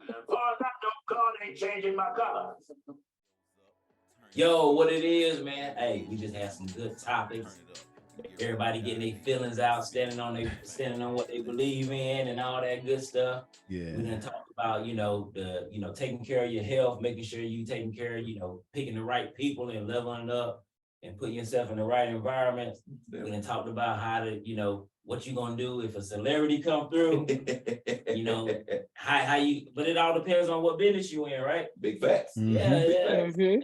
As far as I know, God ain't changing my color. Yo, what it is, man? Hey, we just had some good topics. Everybody getting their feelings out, standing on what they believe in, and all that good stuff. Yeah. We done talk about, taking care of your health, making sure you taking care of, picking the right people and leveling up and putting yourself in the right environment. We done talked about how to, what you gonna do if a celebrity come through. How you. But it all depends on what business you in, right? Big facts. Mhm. Yeah. Mhm.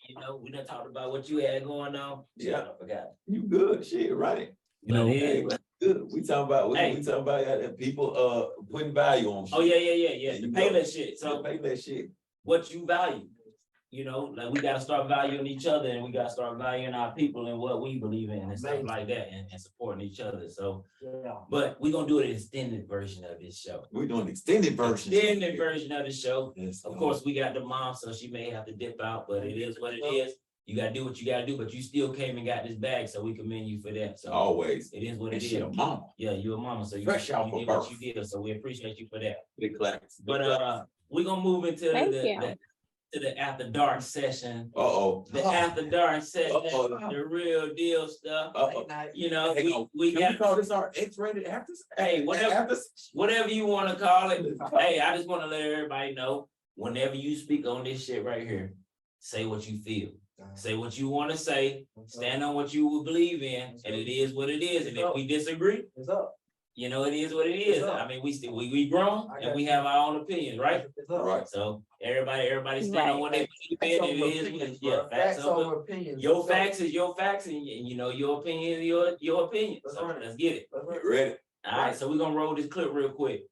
And, we done talked about what you had going on. Yeah. I forgot. You good, shit, right? Hey, good. We talking about people putting value on shit. Oh yeah. The Payless shit. So Payless shit. What you value, like we gotta start valuing each other, and we gotta start valuing our people and what we believe in and stuff like that, and supporting each other. So, but we're gonna do an extended version of this show. We're doing extended version. Extended version of the show. Yes, of course, we got the mom, so she may have to dip out, but it is what it is. You gotta do what you gotta do, but you still came and got this bag, so we commend you for that. So always, it is what it is. She a mama. Yeah, you a mama, so you Fresh did out for what birth. you did. So we appreciate you for that. Big claps. But we're gonna move into the after dark session. The after dark session, the real deal stuff. We got call this our X-rated after. Hey, whatever you want to call it. Hey, I just want to let everybody know, whenever you speak on this shit right here, say what you feel. Say what you want to say. Stand on what you believe in, and it is what it is. And if we disagree, it's up. It is what it is. I mean, we grown and we have our own opinions, right? Right. So everybody stand on what they believe in. It is what it is. Yeah, facts over opinions. Your facts is your facts, and your opinion is your opinion. So let's get it. Ready? All right. So we're gonna roll this clip real quick.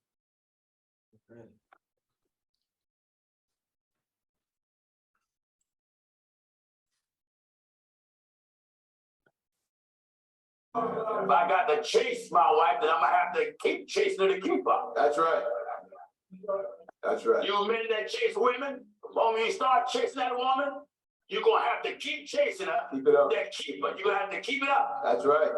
If I got to chase my wife, then I'm gonna have to keep chasing her to keep her. That's right. That's right. You men that chase women, when you start chasing that woman, you're gonna have to keep chasing her. Keep it up. That keep her. You're gonna have to keep it up. That's right.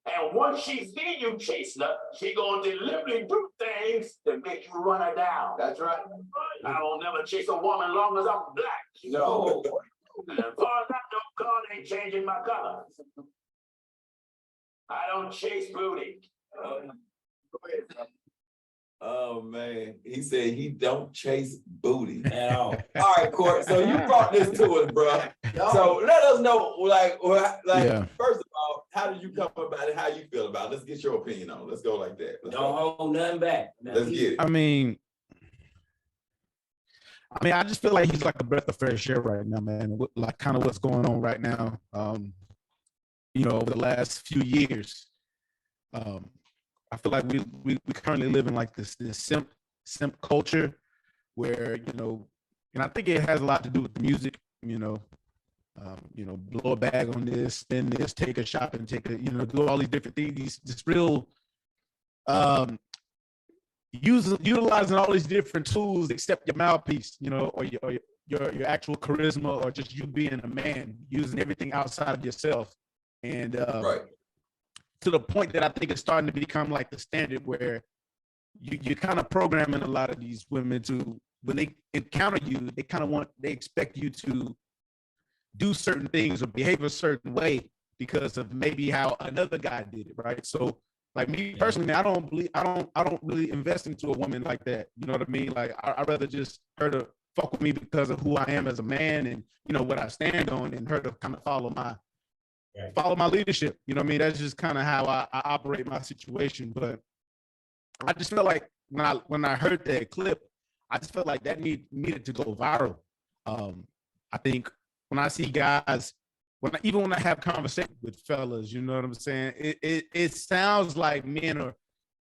And once she see you chasing her, she gonna deliberately do things to make you run her down. That's right. I don't never chase a woman long as I'm black. No. As far as I know, God ain't changing my color. I don't chase booty. Oh man, he said he don't chase booty at all. All right, Court. So you brought this to us, bro. So let us know, first of all, how did you come about it? How you feel about it? Let's get your opinion on it. Let's go like that. Don't hold nothing back. Let's get it. I mean, I just feel like he's like a breath of fresh air right now, man. Like kind of what's going on right now. Over the last few years, I feel like we currently live in like this simp culture where, and I think it has a lot to do with the music, blow a bag on this, spend this, take a shopping, do all these different things, just real, utilizing all these different tools except your mouthpiece, or your actual charisma, or just you being a man, using everything outside of yourself. And right. To the point that I think it's starting to become like the standard where you're kind of programming a lot of these women to, when they encounter you, they expect you to do certain things or behave a certain way because of maybe how another guy did it, right? So like me personally, man, I don't really invest into a woman like that. You know what I mean? Like I'd rather just her to fuck with me because of who I am as a man and what I stand on, and her to kind of follow my leadership. You know what I mean? That's just kind of how I operate my situation. But I just felt like when I heard that clip, I just felt like that needed to go viral. I think when I see guys, when I have conversations with fellas, you know what I'm saying? It sounds like men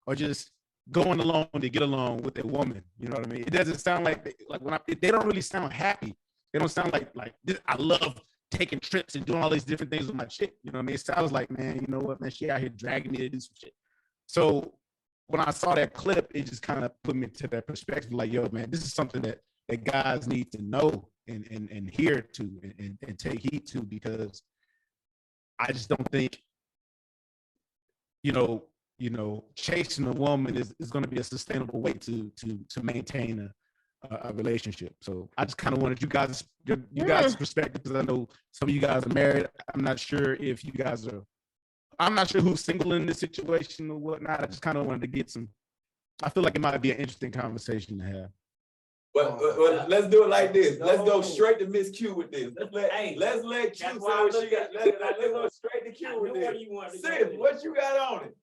are just going along to get along with a woman. You know what I mean? It doesn't sound like they don't really sound happy. They don't sound like this, I love taking trips and doing all these different things with my chick. You know what I mean? It sounds like, man, you know what, man, she out here dragging me to do some shit. So when I saw that clip, it just kind of put me to that perspective, like, yo, man, this is something that guys need to know and hear to and take heed to, because I just don't think, chasing a woman is going to be a sustainable way to maintain a relationship. So I just kind of wanted you guys' perspective, because I know some of you guys are married. I'm not sure if you guys are. I'm not sure who's single in this situation or whatnot. I just kind of wanted to get some. I feel like it might be an interesting conversation to have. Well, let's do it like this. Let's go straight to Miss Q with this. Let's let Q say what she got. Let's go straight to Q with this. Sis, what you got on it?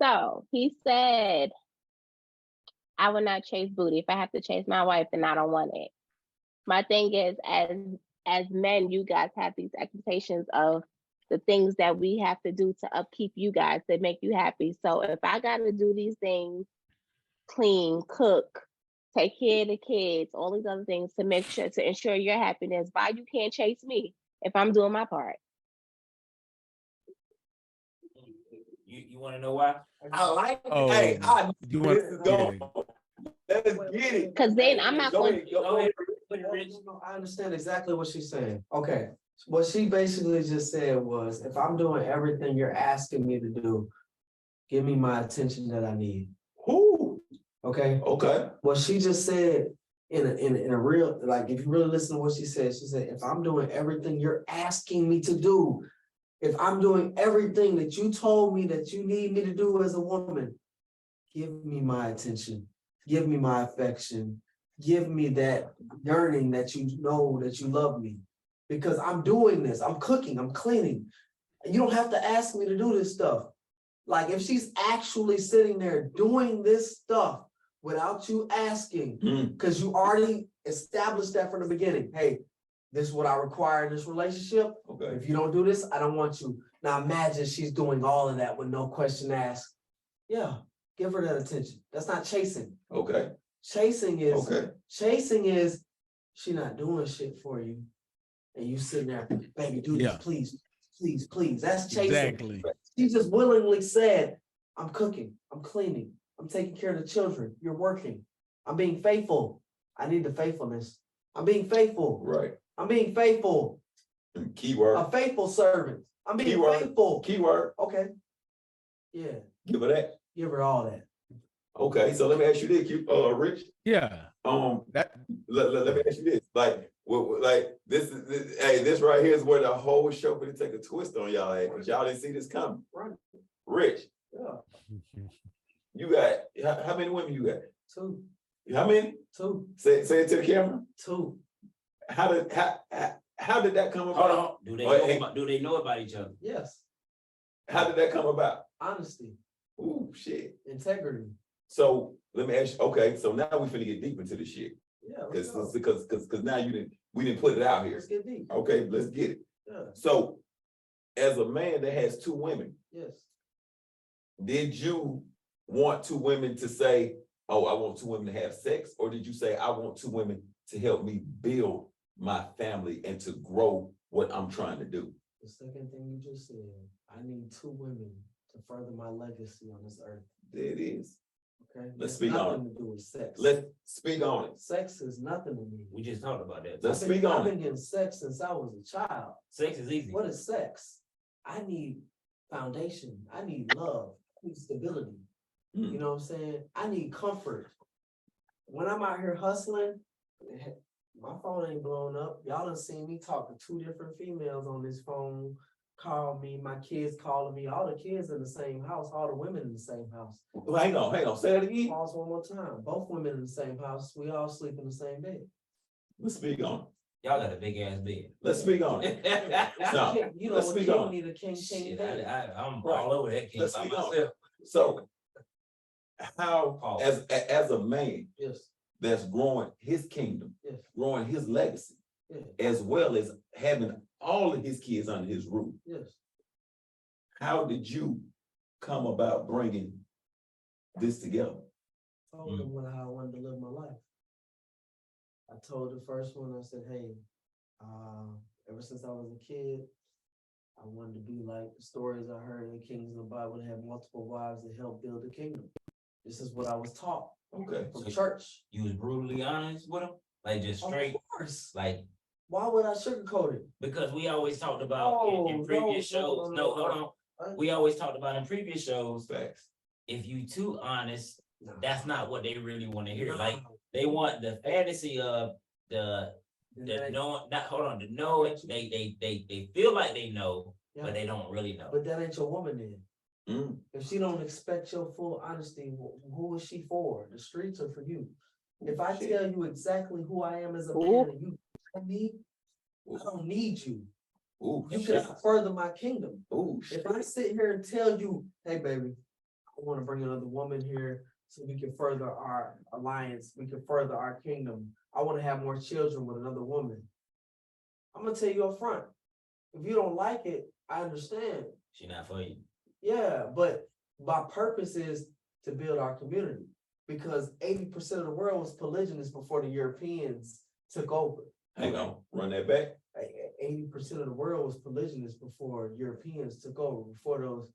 So he said, I will not chase booty. If I have to chase my wife, then I don't want it. My thing is, as men, you guys have these expectations of the things that we have to do to upkeep you guys that make you happy. So if I got to do these things, clean, cook, take care of the kids, all these other things to ensure your happiness, why you can't chase me if I'm doing my part? You want to know why? I like it. Oh, hey, let's get it. Because then I'm not going Go ahead. I understand exactly what she's saying. Okay. What she basically just said was, if I'm doing everything you're asking me to do, give me my attention that I need. Who? Okay. Okay. What she just said in a real, like, if you really listen to what she said, if I'm doing everything you're asking me to do, if I'm doing everything that you told me that you need me to do as a woman, give me my attention, give me my affection, give me that yearning that you know that you love me. Because I'm doing this, I'm cooking, I'm cleaning. You don't have to ask me to do this stuff. Like, if she's actually sitting there doing this stuff without you asking, because you already established that from the beginning. Hey, this is what I require in this relationship. Okay. If you don't do this, I don't want you. Now imagine she's doing all of that with no question asked. Yeah, give her that attention. That's not chasing. Okay. Chasing is she not doing shit for you. And you sitting there, baby, do this, please, please, please. That's chasing. Exactly. She just willingly said, I'm cooking, I'm cleaning, I'm taking care of the children, you're working, I'm being faithful. I need the faithfulness. I'm being faithful. Right. I'm being faithful. Keyword. A faithful servant. I'm being faithful. Keyword. Okay. Yeah. Give her that. Give her all that. Okay, so let me ask you this, Rich. Yeah. Let me ask you this. This right here is where the whole show gonna take a twist on y'all, because y'all didn't see this coming. Right. Rich. Yeah. You got how many women you got? 2. How many? 2. Say it to the camera. 2. How did that come about? Hold on. Do they know about each other? Yes. How did that come about? Honesty. Ooh, shit. Integrity. So let me ask you. Okay, so now we finna get deep into the shit. Yeah. Because now we didn't put it out here. Let's get deep. Okay, let's get it. Yeah. So, as a man that has 2 women, Yes. did you want 2 women to say, "Oh, I want 2 women to have sex," or did you say, "I want 2 women to help me build my family and to grow what I'm trying to do"? The second thing you just said, I need 2 women to further my legacy on this earth. There it is. Okay. Let's speak on it. Nothing to do with sex. Let's speak on it. Sex is nothing to me. We just talked about that. Let's speak on I've been it. getting sex since I was a child. Sex is easy. What is sex? I need foundation. I need love. I need stability. You know what I'm saying? I need comfort. When I'm out here hustling, my phone ain't blowing up. Y'all done seen me talk to 2 different females on this phone, call me, my kids calling me, all the kids in the same house, all the women in the same house. Well, hang on. Say that again. Pause one more time. Both women in the same house. We all sleep in the same bed. Let's speak on it. Y'all got a big ass bed. Let's speak on it. No, You know, let's a speak king on it. need a king Shit, bed. I'm Right. all over that king Let's by speak on myself. So, how, as a man Yes, that's growing his kingdom, yes, growing his legacy, yes, as well as having all of his kids under his roof, yes. how did you come about bringing this together? Told them how I wanted to live my life. I told the first one, I said, hey, ever since I was a kid, I wanted to be like the stories I heard in the Kings of the Bible, to have multiple wives to help build the kingdom. This is what I was taught Okay. from church. You was brutally honest with them? Like just straight? Of course. Like, Why would I sugarcoat it? because we always talked about in previous shows. No, hold on. We always talked about in previous shows, Facts. if you too honest, No. that's not what they really want to hear. No. Like They want the fantasy of the knowing, the knowing, they feel like they know, but they don't really know. But that ain't your woman then. If she don't expect your full honesty, who is she for? The streets or for you? If I tell you exactly who I am as a man and you need, I don't need you. You can further my kingdom. If I sit here and tell you, hey baby, I want to bring another woman here so we can further our alliance, we can further our kingdom. I want to have more children with another woman. I'm gonna tell you up front. If you don't like it, I understand. She not for you. Yeah, but my purpose is to build our community because 80% of the world was polygynous before the Europeans took over. Hang on, run that back. 80% of the world was polygynous before Europeans took over, before those,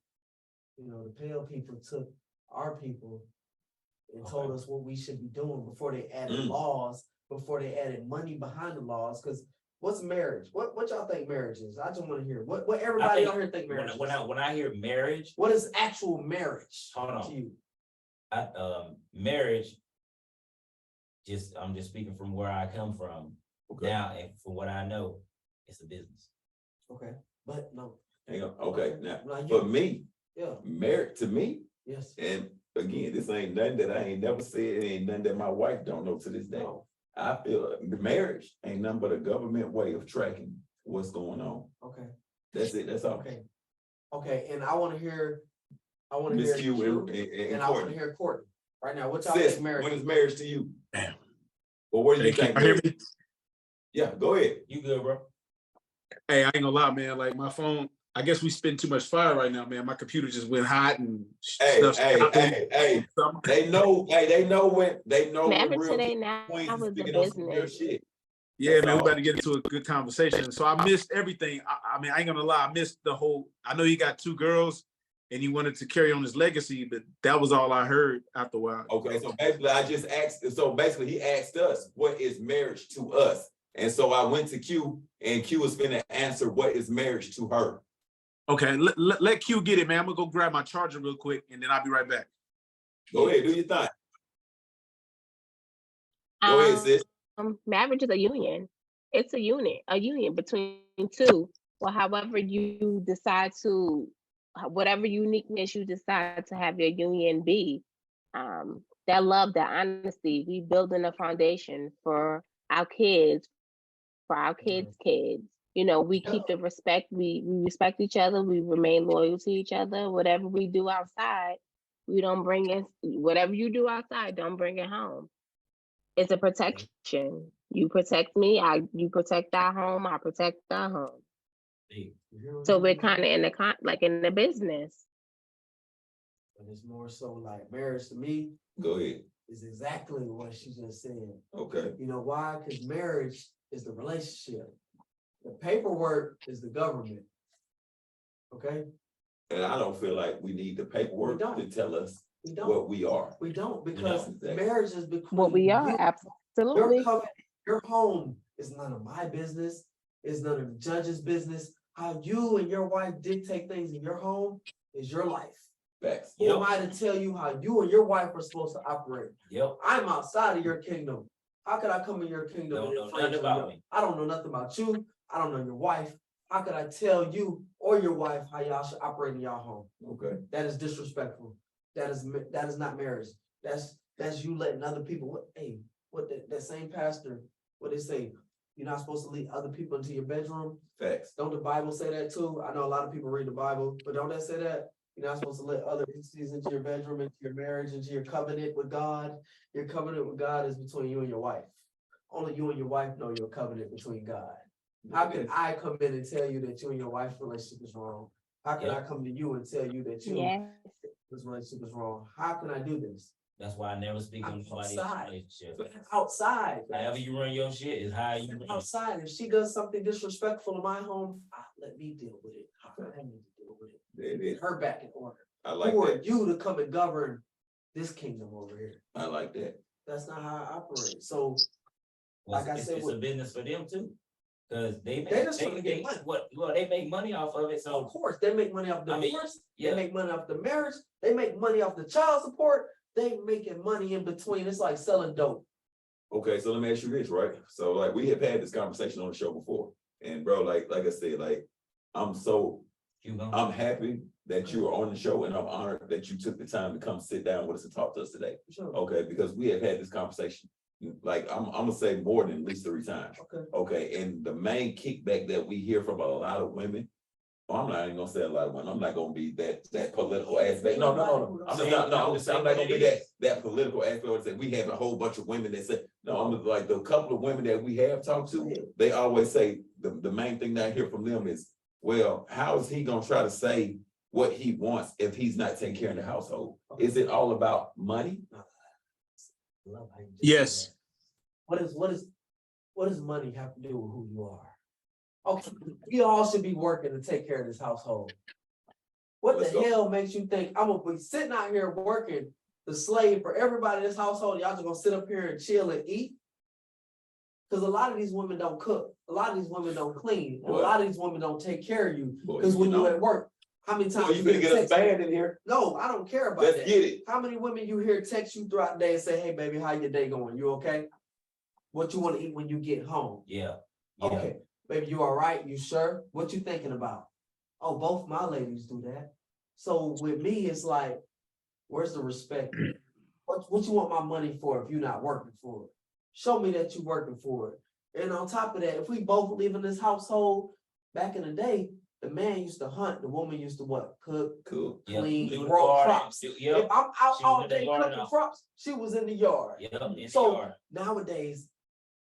the pale people took our people and told us what we should be doing, before they added laws, before they added money behind the laws. Because what's marriage? What y'all think marriage is? I just want to hear what everybody out here think marriage is. When I hear marriage, what is actual marriage? Hold on. To you? Marriage, I'm just speaking from where I come from. Okay. Now, and from what I know, it's a business. Okay, but no. Hang on. Okay, now Like for me, yeah, married to me, yes. and again, this ain't nothing that I ain't never said. It ain't nothing that my wife don't know to this day. No. I feel the marriage ain't nothing but a government way of tracking what's going on. Okay. That's it. That's all. Okay. Okay, and I want to hear. Miss Q, and I want to Courtney. hear Courtney right now. What y'all Sis, think marriage? what is marriage to you? Damn. Well, what do you Hey, think? can you hear me? Yeah, go ahead. You good, bro? Hey, I ain't gonna lie, man. Like my phone, I guess we spend too much fire right now, man. My computer just went hot and stuff. Hey. They know. Hey, they know when Never real today now. queens I is was the speaking on some real business. shit. Yeah, man, we about to get into a good conversation. So I missed everything. I mean, I ain't gonna lie, I missed the whole. I know he got 2 girls, and he wanted to carry on his legacy, but that was all I heard after a while. Okay, so basically, I just asked. So basically, he asked us, "What is marriage to us?" And so I went to Q, and Q was finna answer, "What is marriage to her?" Okay, let Q get it, man. I'm gonna go grab my charger real quick, and then I'll be right back. Go ahead, do your thing. Go ahead, sis. Marriage is a union. It's a union between two. Or however you decide to, whatever uniqueness you decide to have your union be. That love, that honesty, we building a foundation for our kids, for our kids' kids. We keep the respect, we respect each other, we remain loyal to each other. Whatever we do outside, we don't bring it, whatever you do outside, don't bring it home. It's a protection. You protect me, you protect our home, I protect our home. So we're kind of in the business. But it's more so like marriage to me. Go ahead. Is exactly what she just said. Okay. You know why? Because marriage is the relationship. The paperwork is the government. Okay? And I don't feel like we need the paperwork to tell us what we are. We don't, because exactly. marriage is between what we are, absolutely. Your home is none of my business. It's none of the judge's business. How you and your wife dictate things in your home is your life. Facts. Who am I to tell you how you and your wife are supposed to operate? Yep. I'm outside of your kingdom. How could I come in your kingdom? Don't know nothing about me. I don't know nothing about you. I don't know your wife. How could I tell you or your wife how y'all should operate in y'all home? Okay. That is disrespectful. That is not marriage. That's you letting other people. That same pastor, what they say, you're not supposed to lead other people into your bedroom. Facts. Don't the Bible say that too? I know a lot of people read the Bible, but don't that say that? You're not supposed to let other entities into your bedroom, into your marriage, into your covenant with God. Your covenant with God is between you and your wife. Only you and your wife know your covenant between God. How can I come in and tell you that you and your wife's relationship is wrong? How can I come to you and tell you that this relationship is wrong? How can I do this? That's why I never speak on somebody's relationship. Outside. However you run your shit is how you run. Outside. If she does something disrespectful in my home, let me deal with it. I need to deal with it. Get her back in order. I like Who that. are you to come and govern this kingdom over here? I like that. That's not how I operate. So, like I said, it's a business for them too. Because they make money off of it. So of course they make money off the divorce, they make money off the marriage, they make money off the child support, they making money in between. It's like selling dope. Okay, so let me ask you this, right? So like we have had this conversation on the show before. And bro, like I said, like I'm happy that you are on the show, and I'm honored that you took the time to come sit down with us and talk to us today. Sure. Okay, because we have had this conversation, like I'm gonna say more than at least 3 times. Okay. Okay, and the main kickback that we hear from a lot of women, I'm not even gonna say a lot of women. I'm not gonna be that political aspect. No. I'm just not. No, I'm just. I'm not gonna be that political aspect. That we have a whole bunch of women that say no. I'm like the couple of women that we have talked to. They always say the main thing that I hear from them is, well, how is he gonna try to say what he wants if he's not taking care of the household? Is it all about money? Yes. What does money have to do with who you are? Okay, we all should be working to take care of this household. What the hell makes you think I'm gonna be sitting out here working the slave for everybody in this household? Y'all just gonna sit up here and chill and eat? Because a lot of these women don't cook. A lot of these women don't clean. And a lot of these women don't take care of you. Because when you're at work, how many times you gonna get us banned in here? No, I don't care about Let's that. get it. How many women you hear text you throughout the day and say, hey baby, how your day going? You okay? What you want to eat when you get home? Yeah. Okay. Baby, you all right? You sure? What you thinking about? Oh, both my ladies do that. So with me, it's like, where's the respect? What you want my money for if you're not working for it? Show me that you're working for it. And on top of that, if we both live in this household, back in the day, the man used to hunt, the woman used to what? Cook, clean, grow crops. If I'm out all day cooking crops, she was in the yard. So nowadays,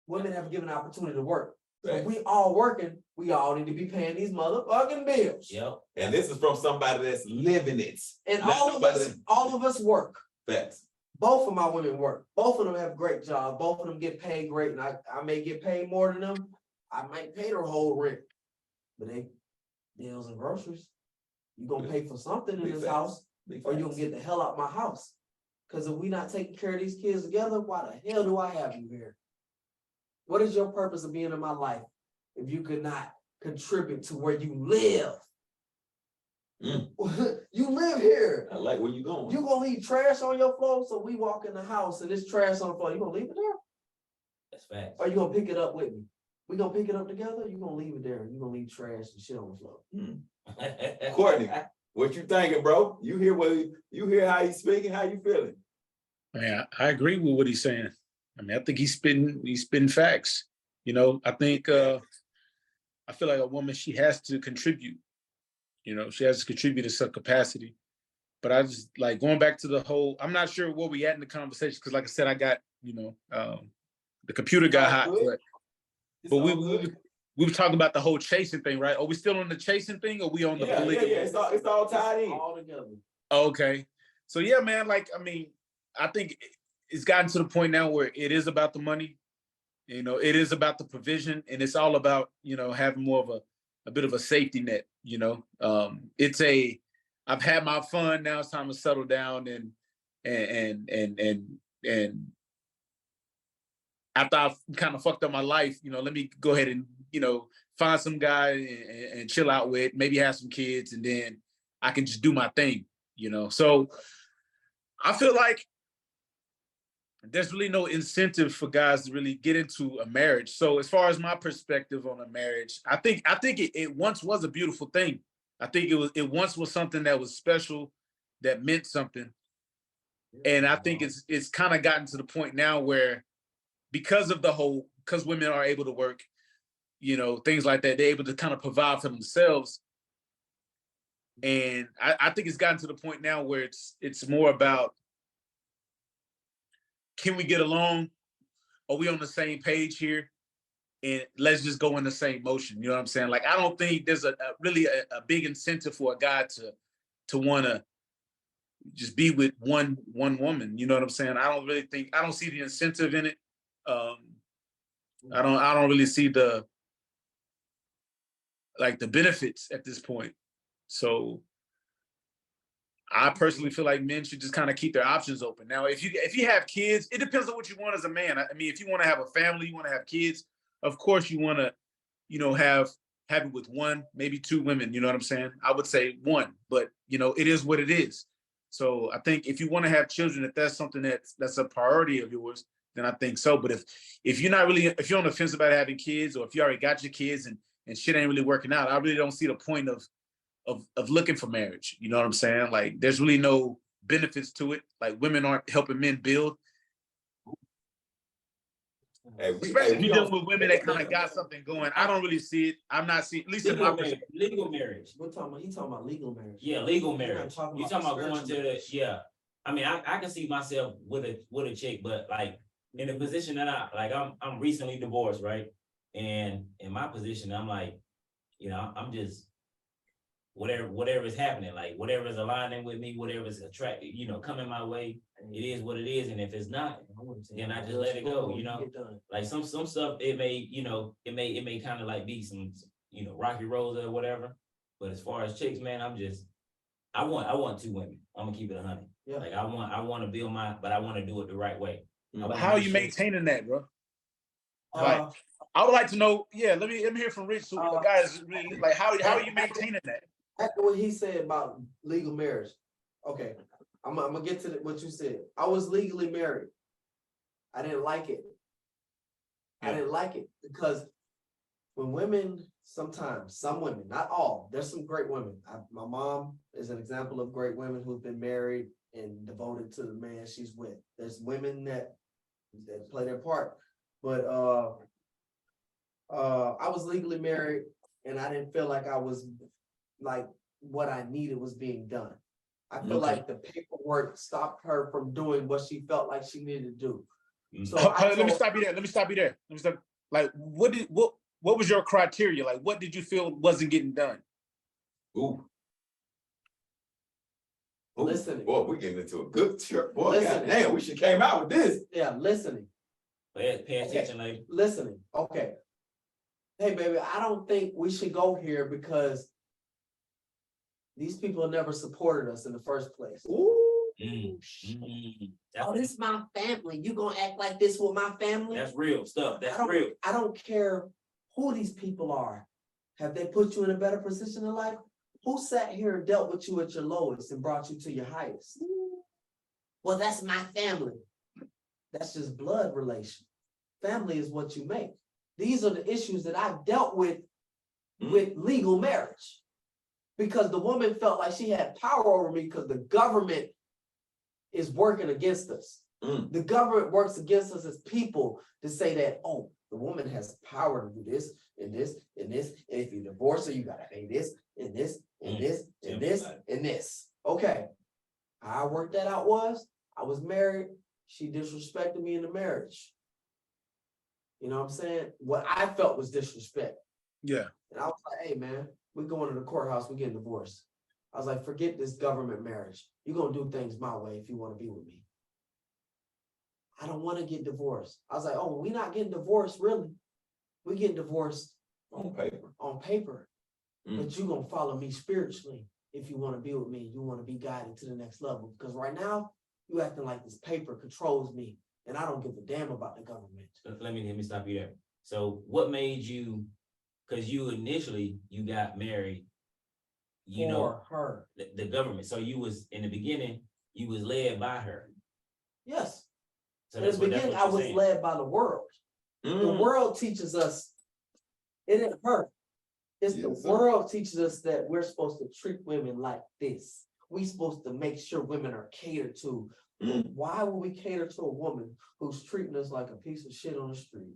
women have given an opportunity to work. So we all working, we all need to be paying these motherfucking bills. Yep. And this is from somebody that's living it. And all of us work. Facts. Both of my women work. Both of them have great jobs. Both of them get paid great. And I may get paid more than them. I might pay their whole rent. But they bills and groceries. You're gonna pay for something in this house, or you're gonna get the hell out of my house. Because if we not taking care of these kids together, why the hell do I have you here? What is your purpose of being in my life if you could not contribute to where you live? You live here. I like where you going. You gonna leave trash on your floor, so we walk in the house and there's trash on the floor. You gonna leave it there? That's facts. Or you gonna pick it up with me? We gonna pick it up together? You gonna leave it there? You gonna leave trash and shit on the floor? Courtney, what you thinking, bro? You hear how he's speaking? How you feeling? Man, I agree with what he's saying. I mean, I think he's spitting facts. You know, I think I feel like a woman, she has to contribute. You know, she has to contribute in some capacity. But I just like going back to the whole, I'm not sure where we at in the conversation, because like I said, I got, the computer got hot. But we were talking about the whole chasing thing, right? Are we still on the chasing thing, or we on the polygamy? Yeah, it's all tied in. All together. Okay. So yeah, man, like, I mean, I think it's gotten to the point now where it is about the money, it is about the provision, and it's all about, having more of a bit of a safety net, I've had my fun, now it's time to settle down and after I've kind of fucked up my life, let me go ahead and, find some guy and chill out with, maybe have some kids, and then I can just do my thing, So I feel like there's really no incentive for guys to really get into a marriage. So as far as my perspective on a marriage, I think it once was a beautiful thing. I think it once was something that was special, that meant something. And I think it's kind of gotten to the point now where because women are able to work, things like that, they're able to kind of provide for themselves. And I think it's gotten to the point now where it's more about, can we get along? Are we on the same page here? And let's just go in the same motion. You know what I'm saying? Like, I don't think there's really a big incentive for a guy to want to just be with one woman. You know what I'm saying? I don't see the incentive in it. I don't really see the benefits at this point. So I personally feel like men should just kind of keep their options open. Now, if you have kids, it depends on what you want as a man. I mean, if you want to have a family, you want to have kids, of course you want to, have it with one, maybe two women, you know what I'm saying? I would say one, but it is what it is. So I think if you want to have children, if that's something that's a priority of yours, then I think so. But if you're not really, if you're on the fence about having kids, or if you already got your kids and shit ain't really working out, I really don't see the point of looking for marriage. You know what I'm saying? Like, there's really no benefits to it. Like, women aren't helping men build. Especially if you're dealing with women that kind of got something going. I don't really see it. I'm not seeing, at least in my perspective. Legal marriage. We're talking about, he's talking about legal marriage. Yeah, legal marriage. You're You talking about going to the, yeah. I mean, I can see myself with a chick, but like in the position that I'm recently divorced, right? And in my position, I'm like, you know, I'm just whatever is happening, like whatever is aligning with me, whatever is attracted, you know, coming my way, it is what it is. And if it's not, then I just let it go, you know. Like some stuff, it may, you know, it may kind of like be some, you know, rocky roads or whatever. But as far as chicks, man, I want two women. I'm gonna keep it 100. Yeah. Like I want to build but I want to do it the right way. But how are you maintaining that, bro? Like, I would like to know. Yeah, let me hear from Rich. So the guy is really like, how are you maintaining that? After what he said about legal marriage, okay, I'm gonna get to what you said. I was legally married. I didn't like it. I didn't like it because when women, sometimes, some women, not all, there's some great women. My mom is an example of great women who've been married and devoted to the man she's with. There's women that play their part. But I was legally married and I didn't feel like I was like what I needed was being done. I feel like the paperwork stopped her from doing what she felt like she needed to do. So let me stop you there. Like, what was your criteria? Like, what did you feel wasn't getting done? Ooh. Listening. Boy, we're getting into a good trip. Boy, Listening. goddamn, we should came out with this. Yeah, listening. Pay attention, lady. Listening. Okay. Hey, baby, I don't think we should go here because these people never supported us in the first place. Ooh. Oh, this is my family. You gonna act like this with my family? That's real stuff. That's real. I don't care who these people are. Have they put you in a better position in life? Who sat here and dealt with you at your lowest and brought you to your highest? Well, that's my family. That's just blood relation. Family is what you make. These are the issues that I've dealt with legal marriage. Because the woman felt like she had power over me because the government is working against us. The government works against us as people to say that, oh, the woman has power to do this and this and this. And if you divorce her, you gotta pay this and this and this and this and this. Okay. How I worked that out was I was married. She disrespected me in the marriage. You know what I'm saying? What I felt was disrespect. Yeah. And I was like, hey man, we're going to the courthouse, we're getting divorced. I was like, forget this government marriage. You're gonna do things my way if you want to be with me. I don't want to get divorced. I was like, oh, we're not getting divorced, really. We're getting divorced On paper. On paper. But you're gonna follow me spiritually if you want to be with me. You want to be guided to the next level. Because right now, you acting like this paper controls me, and I don't give a damn about the government. Let me stop you there. So what made you, because you initially, you got married, you know, her. The government. So you was, in the beginning, you was led by her. Yes. So in the beginning, I was led by the world. The world teaches us, it ain't her. It's the world teaches us that we're supposed to treat women like this. We're supposed to make sure women are catered to. Why would we cater to a woman who's treating us like a piece of shit on the street?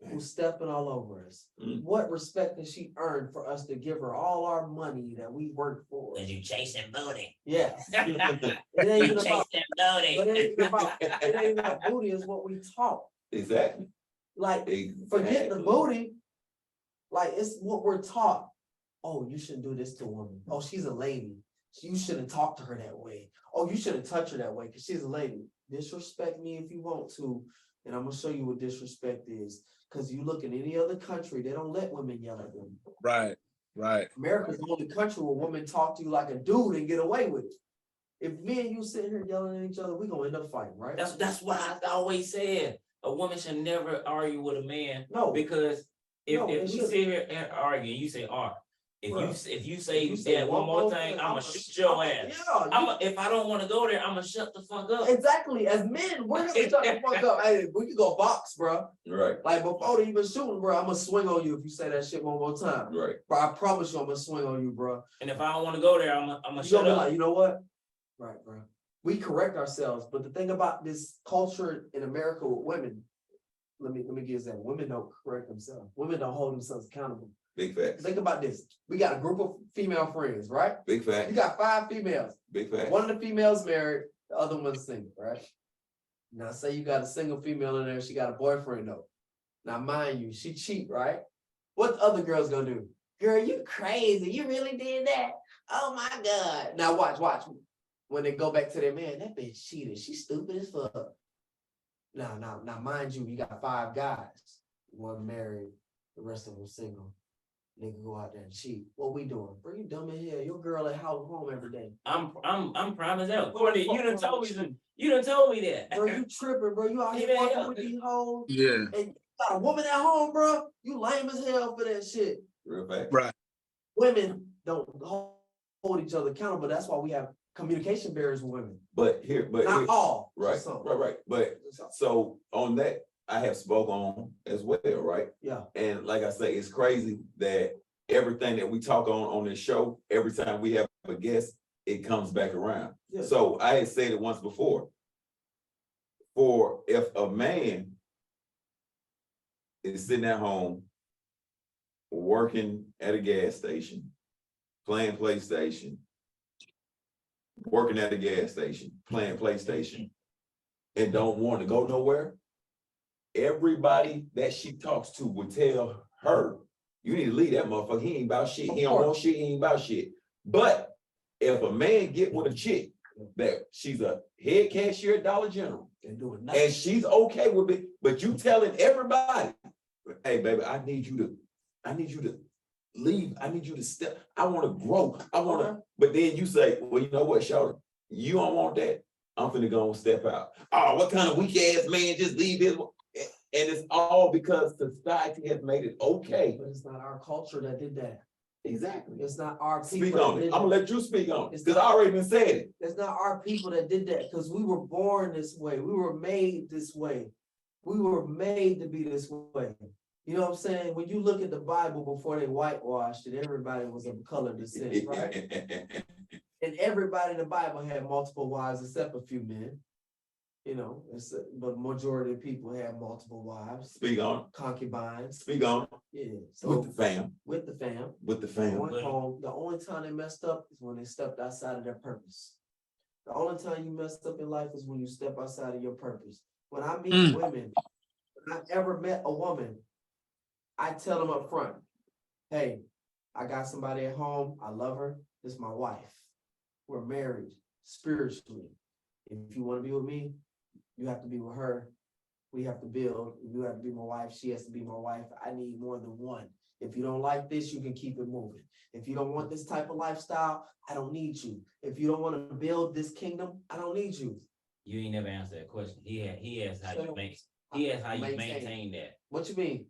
Who's stepping all over us? What respect has she earned for us to give her all our money that we work for? Because you chasing booty. Yeah. It ain't even about booty. But it ain't even about booty is what we taught. Exactly. Like, forget the booty. Like, it's what we're taught. Oh, you shouldn't do this to a woman. Oh, she's a lady. You shouldn't talk to her that way. Oh, you shouldn't touch her that way because she's a lady. Disrespect me if you want to, and I'm gonna show you what disrespect is. Because you look in any other country, they don't let women yell at them. Right. America's the only country where women talk to you like a dude and get away with it. If me and you sitting here yelling at each other, we're gonna end up fighting, right? That's why I always said a woman should never argue with a man. No. Because if you sit here and argue, and you say, If you say that one more thing, I'ma shoot your ass. Yeah, If I don't want to go there, I'ma shut the fuck up. exactly. As men, we're gonna shut the fuck up. Hey, we can go box, bro. Right, Like before they even shooting, bro, I'm gonna swing on you if you say that shit one more time. right. Bro, I promise you, I'm gonna swing on you, bro. And if I don't want to go there, I'ma You shut gonna be up. like, you know what? Right, bro. We correct ourselves, but the thing about this culture in America with women, let me give you that. Women don't correct themselves. Women don't hold themselves accountable. Big facts. Think about this. We got a group of female friends, right? Big facts. You got 5 females. Big facts. One of the females married, the other one's single, right? Now say you got a single female in there, she got a boyfriend though. Now mind you, she cheat, right? What the other girl's gonna do? Girl, you crazy. You really did that? Oh my God. Now watch. When they go back to their man, that bitch cheated. She's stupid as fuck. Now mind you, you got 5 guys. One married, the rest of them single. Nigga go out there and cheat. What we doing? Bro, you dumb as hell. Your girl at home every day. I'm prime as hell. Courtney, you done told me that. Bro, you tripping, bro. You out here Yeah. fucking with these hoes. Yeah. And you got a woman at home, bro. You lame as hell for that shit. Real fact. Right. Women don't hold each other accountable. That's why we have communication barriers with women. But Not all. right, just some. right. But so on that, I have spoke on as well, right? Yeah. And like I say, it's crazy that everything that we talk on this show, every time we have a guest, it comes back around. Yeah. So I had said it once before. For if a man is sitting at home, working at a gas station, playing PlayStation, working at a gas station, playing PlayStation, and don't want to go nowhere, everybody that she talks to would tell her, you need to leave that motherfucker. He ain't about shit. He don't want shit. He ain't about shit. But if a man get with a chick that she's a head cashier at Dollar General, and she's okay with it, but you telling everybody, hey baby, I need you to leave. I need you to step. I want to grow. I want to. But then you say, well, you know what, Shawty? You don't want that. I'm finna go and step out. Oh, what kind of weak ass man just leave his? And it's all because society has made it okay. But it's not our culture that did that. Exactly. It's not our people. Speak on it. I'm gonna let you speak on it because I already been said it. It's not our people that did that because we were born this way. We were made this way. We were made to be this way. You know what I'm saying? When you look at the Bible before they whitewashed it, everybody was of color descent, right? And everybody in the Bible had multiple wives except a few men. You know, but majority of people had multiple wives. Speak on. Concubines. Speak on. Yeah. So With the fam. With the fam. With the fam. Going home, the only time they messed up is when they stepped outside of their purpose. The only time you messed up in life is when you step outside of your purpose. When I meet women, when I ever met a woman, I tell them up front, hey, I got somebody at home. I love her. This is my wife. We're married spiritually. If you want to be with me, you have to be with her. We have to build. You have to be my wife. She has to be my wife. I need more than one. If you don't like this, you can keep it moving. If you don't want this type of lifestyle, I don't need you. If you don't want to build this kingdom, I don't need you. You ain't never answered that question. He asked how you maintain that. What you mean?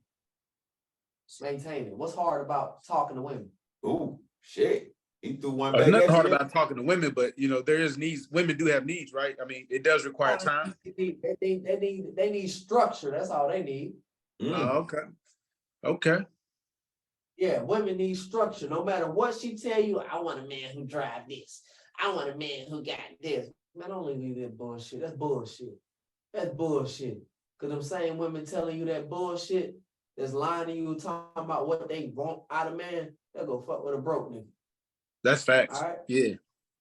Maintain it. What's hard about talking to women? Ooh, shit. He threw one There's back. nothing hard about talking to women, but you know, there is needs. Women do have needs, right? I mean, it does require time. They need structure. That's all they need. Okay. Yeah, women need structure. No matter what she tell you, I want a man who drive this. I want a man who got this. Man, don't leave that bullshit. That's bullshit. That's bullshit. Because them same women telling you that bullshit, that's lying to you, talking about what they want out of man, they'll go fuck with a broke nigga. That's facts. All right?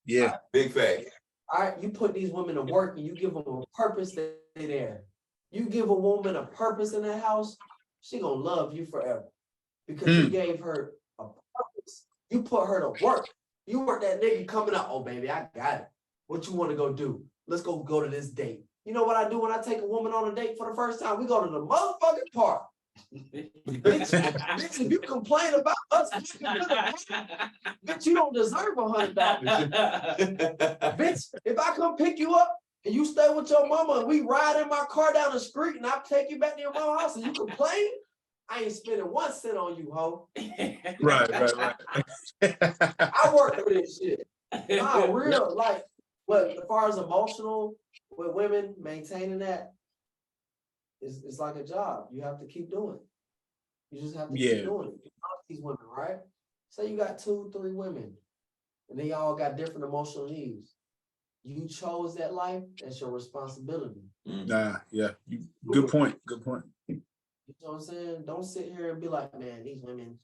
Yeah. Right, big fact. All right, you put these women to work and you give them a purpose, they're there. You give a woman a purpose in that house, she gonna love you forever. Because you gave her a purpose. You put her to work. You weren't that nigga coming up, oh baby, I got it. What you want to go do? Let's go to this date. You know what I do when I take a woman on a date for the first time? We go to the motherfucking park. bitch, if you complain about us, bitch, you don't deserve $100. Bitch, if I come pick you up and you stay with your mama and we ride in my car down the street and I take you back to your mama's house and you complain, I ain't spending 1 cent on you, ho. Right. I work for this shit. Nah, real, like, but as far as emotional with women, maintaining that, it's like a job. You have to keep doing it. You just have to keep doing it. You love these women, right? Say you got 2, 3 women, and they all got different emotional needs. You chose that life, that's your responsibility. Nah, yeah. Good point. You know what I'm saying? Don't sit here and be like, man, these women.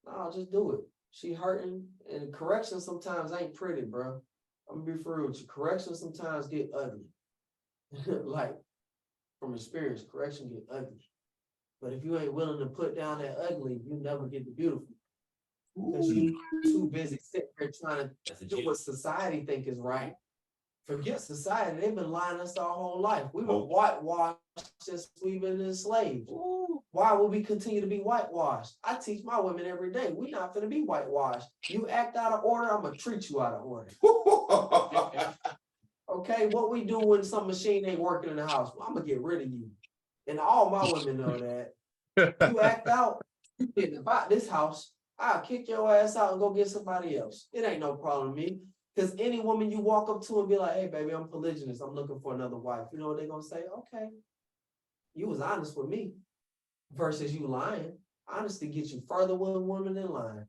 No, just do it. She hurting, and correction sometimes ain't pretty, bro. I'm gonna be for real with you. Correction sometimes get ugly. Like, from experience, correction get ugly. But if you ain't willing to put down that ugly, you never get the beautiful. Because you too busy sitting here trying to do what society think is right. Forget society. They've been lying us our whole life. We were whitewashed since we've been enslaved. Why would we continue to be whitewashed? I teach my women every day. We're not going to be whitewashed. You act out of order, I'm going to treat you out of order. Okay, what we do when some machine ain't working in the house? Well, I'm going to get rid of you. And all my women know that. You act out, you getting about this house, I'll kick your ass out and go get somebody else. It ain't no problem with me. Because any woman you walk up to and be like, hey, baby, I'm polygynous. I'm looking for another wife. You know what they're going to say? Okay, you was honest with me versus you lying. Honesty gets you further with a woman than lying.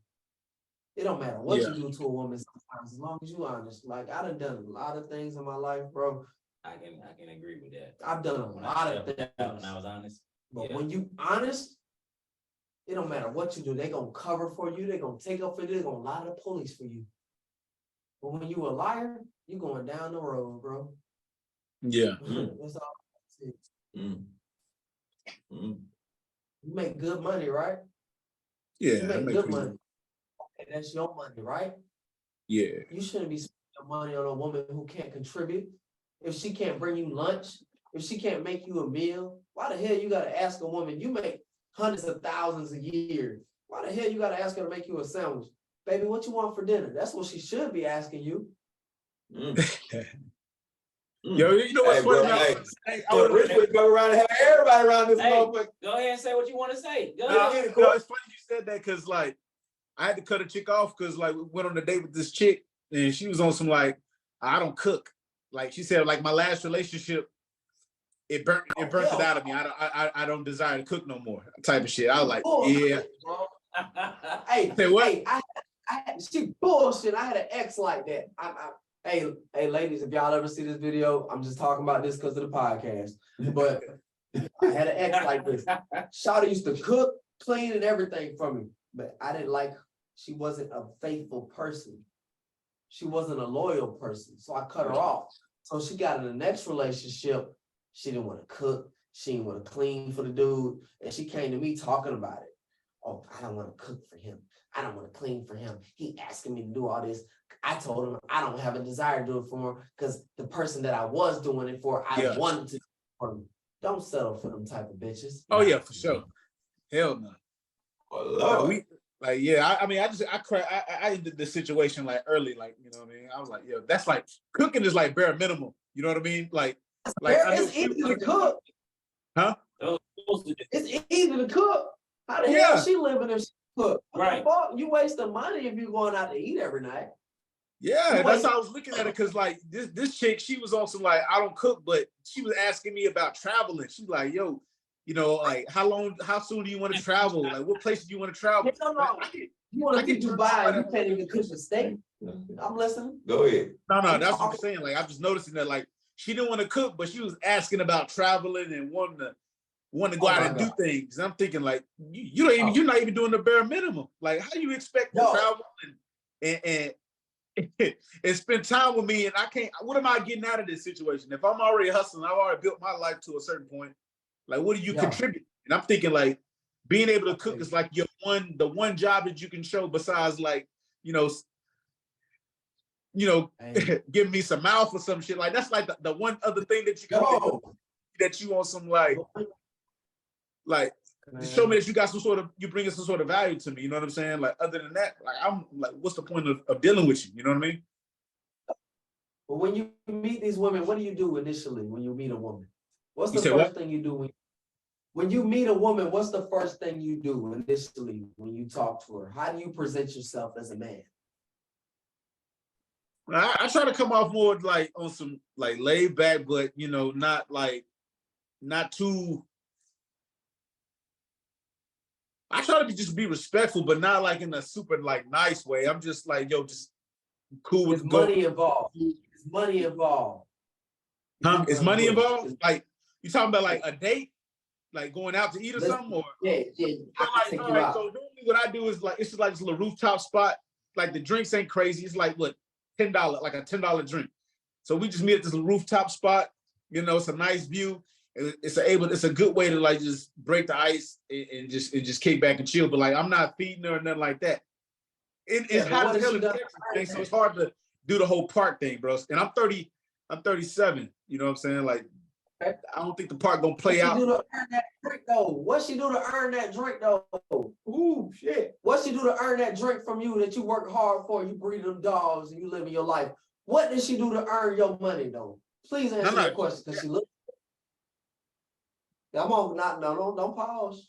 It don't matter what you do to a woman sometimes, as long as you honest. Like, I done a lot of things in my life, bro. I can agree with that. I've done a lot of things. When I was honest. But when you honest, it don't matter what you do. They going to cover for you. They going to take up for you. They going to lie to the police for you. But when you a liar, you going down the road, bro. Yeah. That's all. You make good money, right? Yeah. You make good money. Okay, that's your money, right? Yeah. You shouldn't be spending your money on a woman who can't contribute. If she can't bring you lunch, if she can't make you a meal, why the hell you got to ask a woman? You make hundreds of thousands a year. Why the hell you got to ask her to make you a sandwich? Baby, what you want for dinner? That's what she should be asking you. Yo, you know what's funny? Rich would go around and have everybody around this motherfucker. Go ahead and say what you want to say. Go ahead. ahead. No, it's funny you said that because, like, I had to cut a chick off because, like, we went on a date with this chick and she was on some, like, I don't cook. Like, she said, like, my last relationship, it burnt it out of me. I don't desire to cook no more type of shit. I was like, yeah. Hey, say what? Hey, she bullshit. I had an ex like that. Hey, ladies, if y'all ever see this video, I'm just talking about this because of the podcast. But I had an ex like this. Shawty used to cook, clean, and everything for me. But I didn't like her. She wasn't a faithful person. She wasn't a loyal person. So I cut her off. So she got in the next relationship. She didn't want to cook. She didn't want to clean for the dude. And she came to me talking about it. Oh, I don't want to cook for him. I don't want to clean for him. He asking me to do all this. I told him I don't have a desire to do it for him because the person that I was doing it for, I wanted to do it for him. Don't settle for them type of bitches. Oh, yeah, for sure. Hell no. Oh, I ended the situation like early, like, you know what I mean? I was like, yo, that's like, cooking is like bare minimum. You know what I mean? Like it's easy to cook. Huh? It's easy to cook. How the hell is she living if she cook? Right. You wasting money if you're going out to eat every night. Yeah, that's how I was looking at it. Cause like this chick, she was also like, I don't cook, but she was asking me about traveling. She's like, yo, you know, like how soon do you want to travel? Like what place do you want to travel? No. You want to do Dubai, you can't even cook a steak. I'm listening. Go ahead. No, that's what I'm saying. Like I'm just noticing that like she didn't want to cook, but she was asking about traveling and wanting to go out and do things. And I'm thinking like you're not even doing the bare minimum. Like how do you expect to travel and spend time with me? And I can't. What am I getting out of this situation? If I'm already hustling, I've already built my life to a certain point. Like what do you contribute? And I'm thinking like being able to cook is like the one job that you can show besides like give me some mouth or some shit. Like that's like the one other thing that you can do that you want some like show me that you got you bringing some sort of value to me. You know what I'm saying? Like other than that, like I'm like, what's the point of dealing with you? You know what I mean? But when you meet these women, what do you do initially when you meet a woman? What's the first thing you do When you meet a woman, what's the first thing you do initially when you talk to her? How do you present yourself as a man? I try to come off more like on some like laid back, but not too. I try to just be respectful, but not like in a super like nice way. I'm just like, yo, just cool with There's money involved. There's money involved. Huh? Is money involved? Like you talking about like a date, like going out to eat or something, or yeah. So normally what I do is like it's just like this little rooftop spot. Like the drinks ain't crazy. It's like what $10, like a $10 drink. So we just meet at this rooftop spot. It's a nice view. It's a good way to like just break the ice and just kick back and chill. But like I'm not feeding her or nothing like that. It's hot as hell in Texas, man, so it's hard to do the whole park thing, bro. And I'm 37. You know what I'm saying? Like I don't think the park gonna play out. What she do to earn that drink though? What she do to earn that drink though? Ooh, shit. What she do to earn that drink from you that you work hard for? You breed them dogs and you living your life. What did she do to earn your money though? Please answer that question because she look. Come on, don't pause.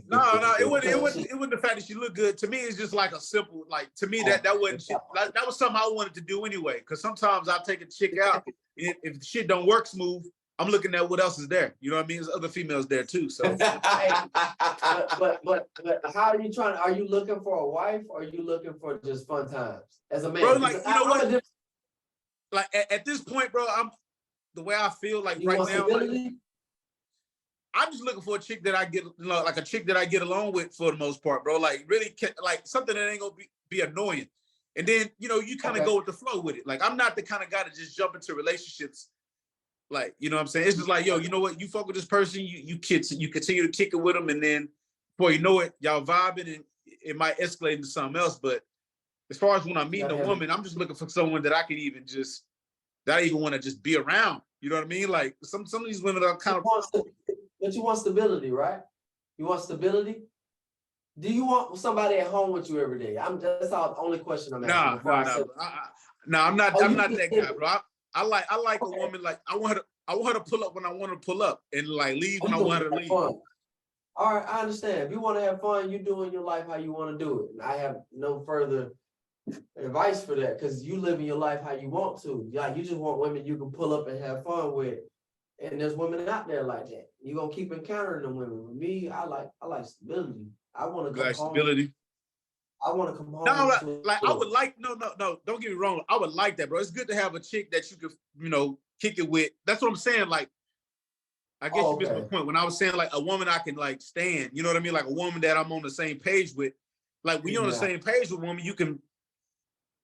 No, it wasn't the fact that she looked good. To me, it's just like a simple, like to me that wasn't shit. Like, that was something I wanted to do anyway. Because sometimes I'll take a chick out, and if the shit don't work smooth, I'm looking at what else is there. You know what I mean? There's other females there too. So, but how are you trying? Are you looking for a wife, or are you looking for just fun times as a man? Bro, like you know what? Like at this point, bro, I'm the way I feel like right now. Like, I'm just looking for a chick that I get, like a chick that I get along with for the most part, bro. Like really, like something that ain't gonna be annoying. And then you kind of go with the flow with it. Like I'm not the kind of guy to just jump into relationships. Like you know what I'm saying? It's just like, yo, you know what? You fuck with this person, you continue to kick it with them, and then before you know it, y'all vibing, and it might escalate into something else. But as far as when I'm meeting a woman, I'm just looking for someone that I can even want to just be around. You know what I mean? Like some of these women are kind of. But you want stability, right? You want stability? Do you want somebody at home with you every day? That's the only question I'm asking. No, I'm not that guy, bro. I like a woman, like I want her to pull up when I want her to pull up and like leave when I want her to leave. Fun. All right, I understand. If you want to have fun, you're doing your life how you want to do it. And I have no further advice for that because you living your life how you want to. Yeah, you just want women you can pull up and have fun with. And there's women out there like that. You're gonna keep encountering them women. With me, I like stability. I want to come home. Stability. I want to come home. No, like I would like no. Don't get me wrong. I would like that, bro. It's good to have a chick that you could, kick it with. That's what I'm saying. Like, I guess you missed my point when I was saying like a woman I can like stand. You know what I mean? Like a woman that I'm on the same page with. Like when you're on the same page with a woman, you can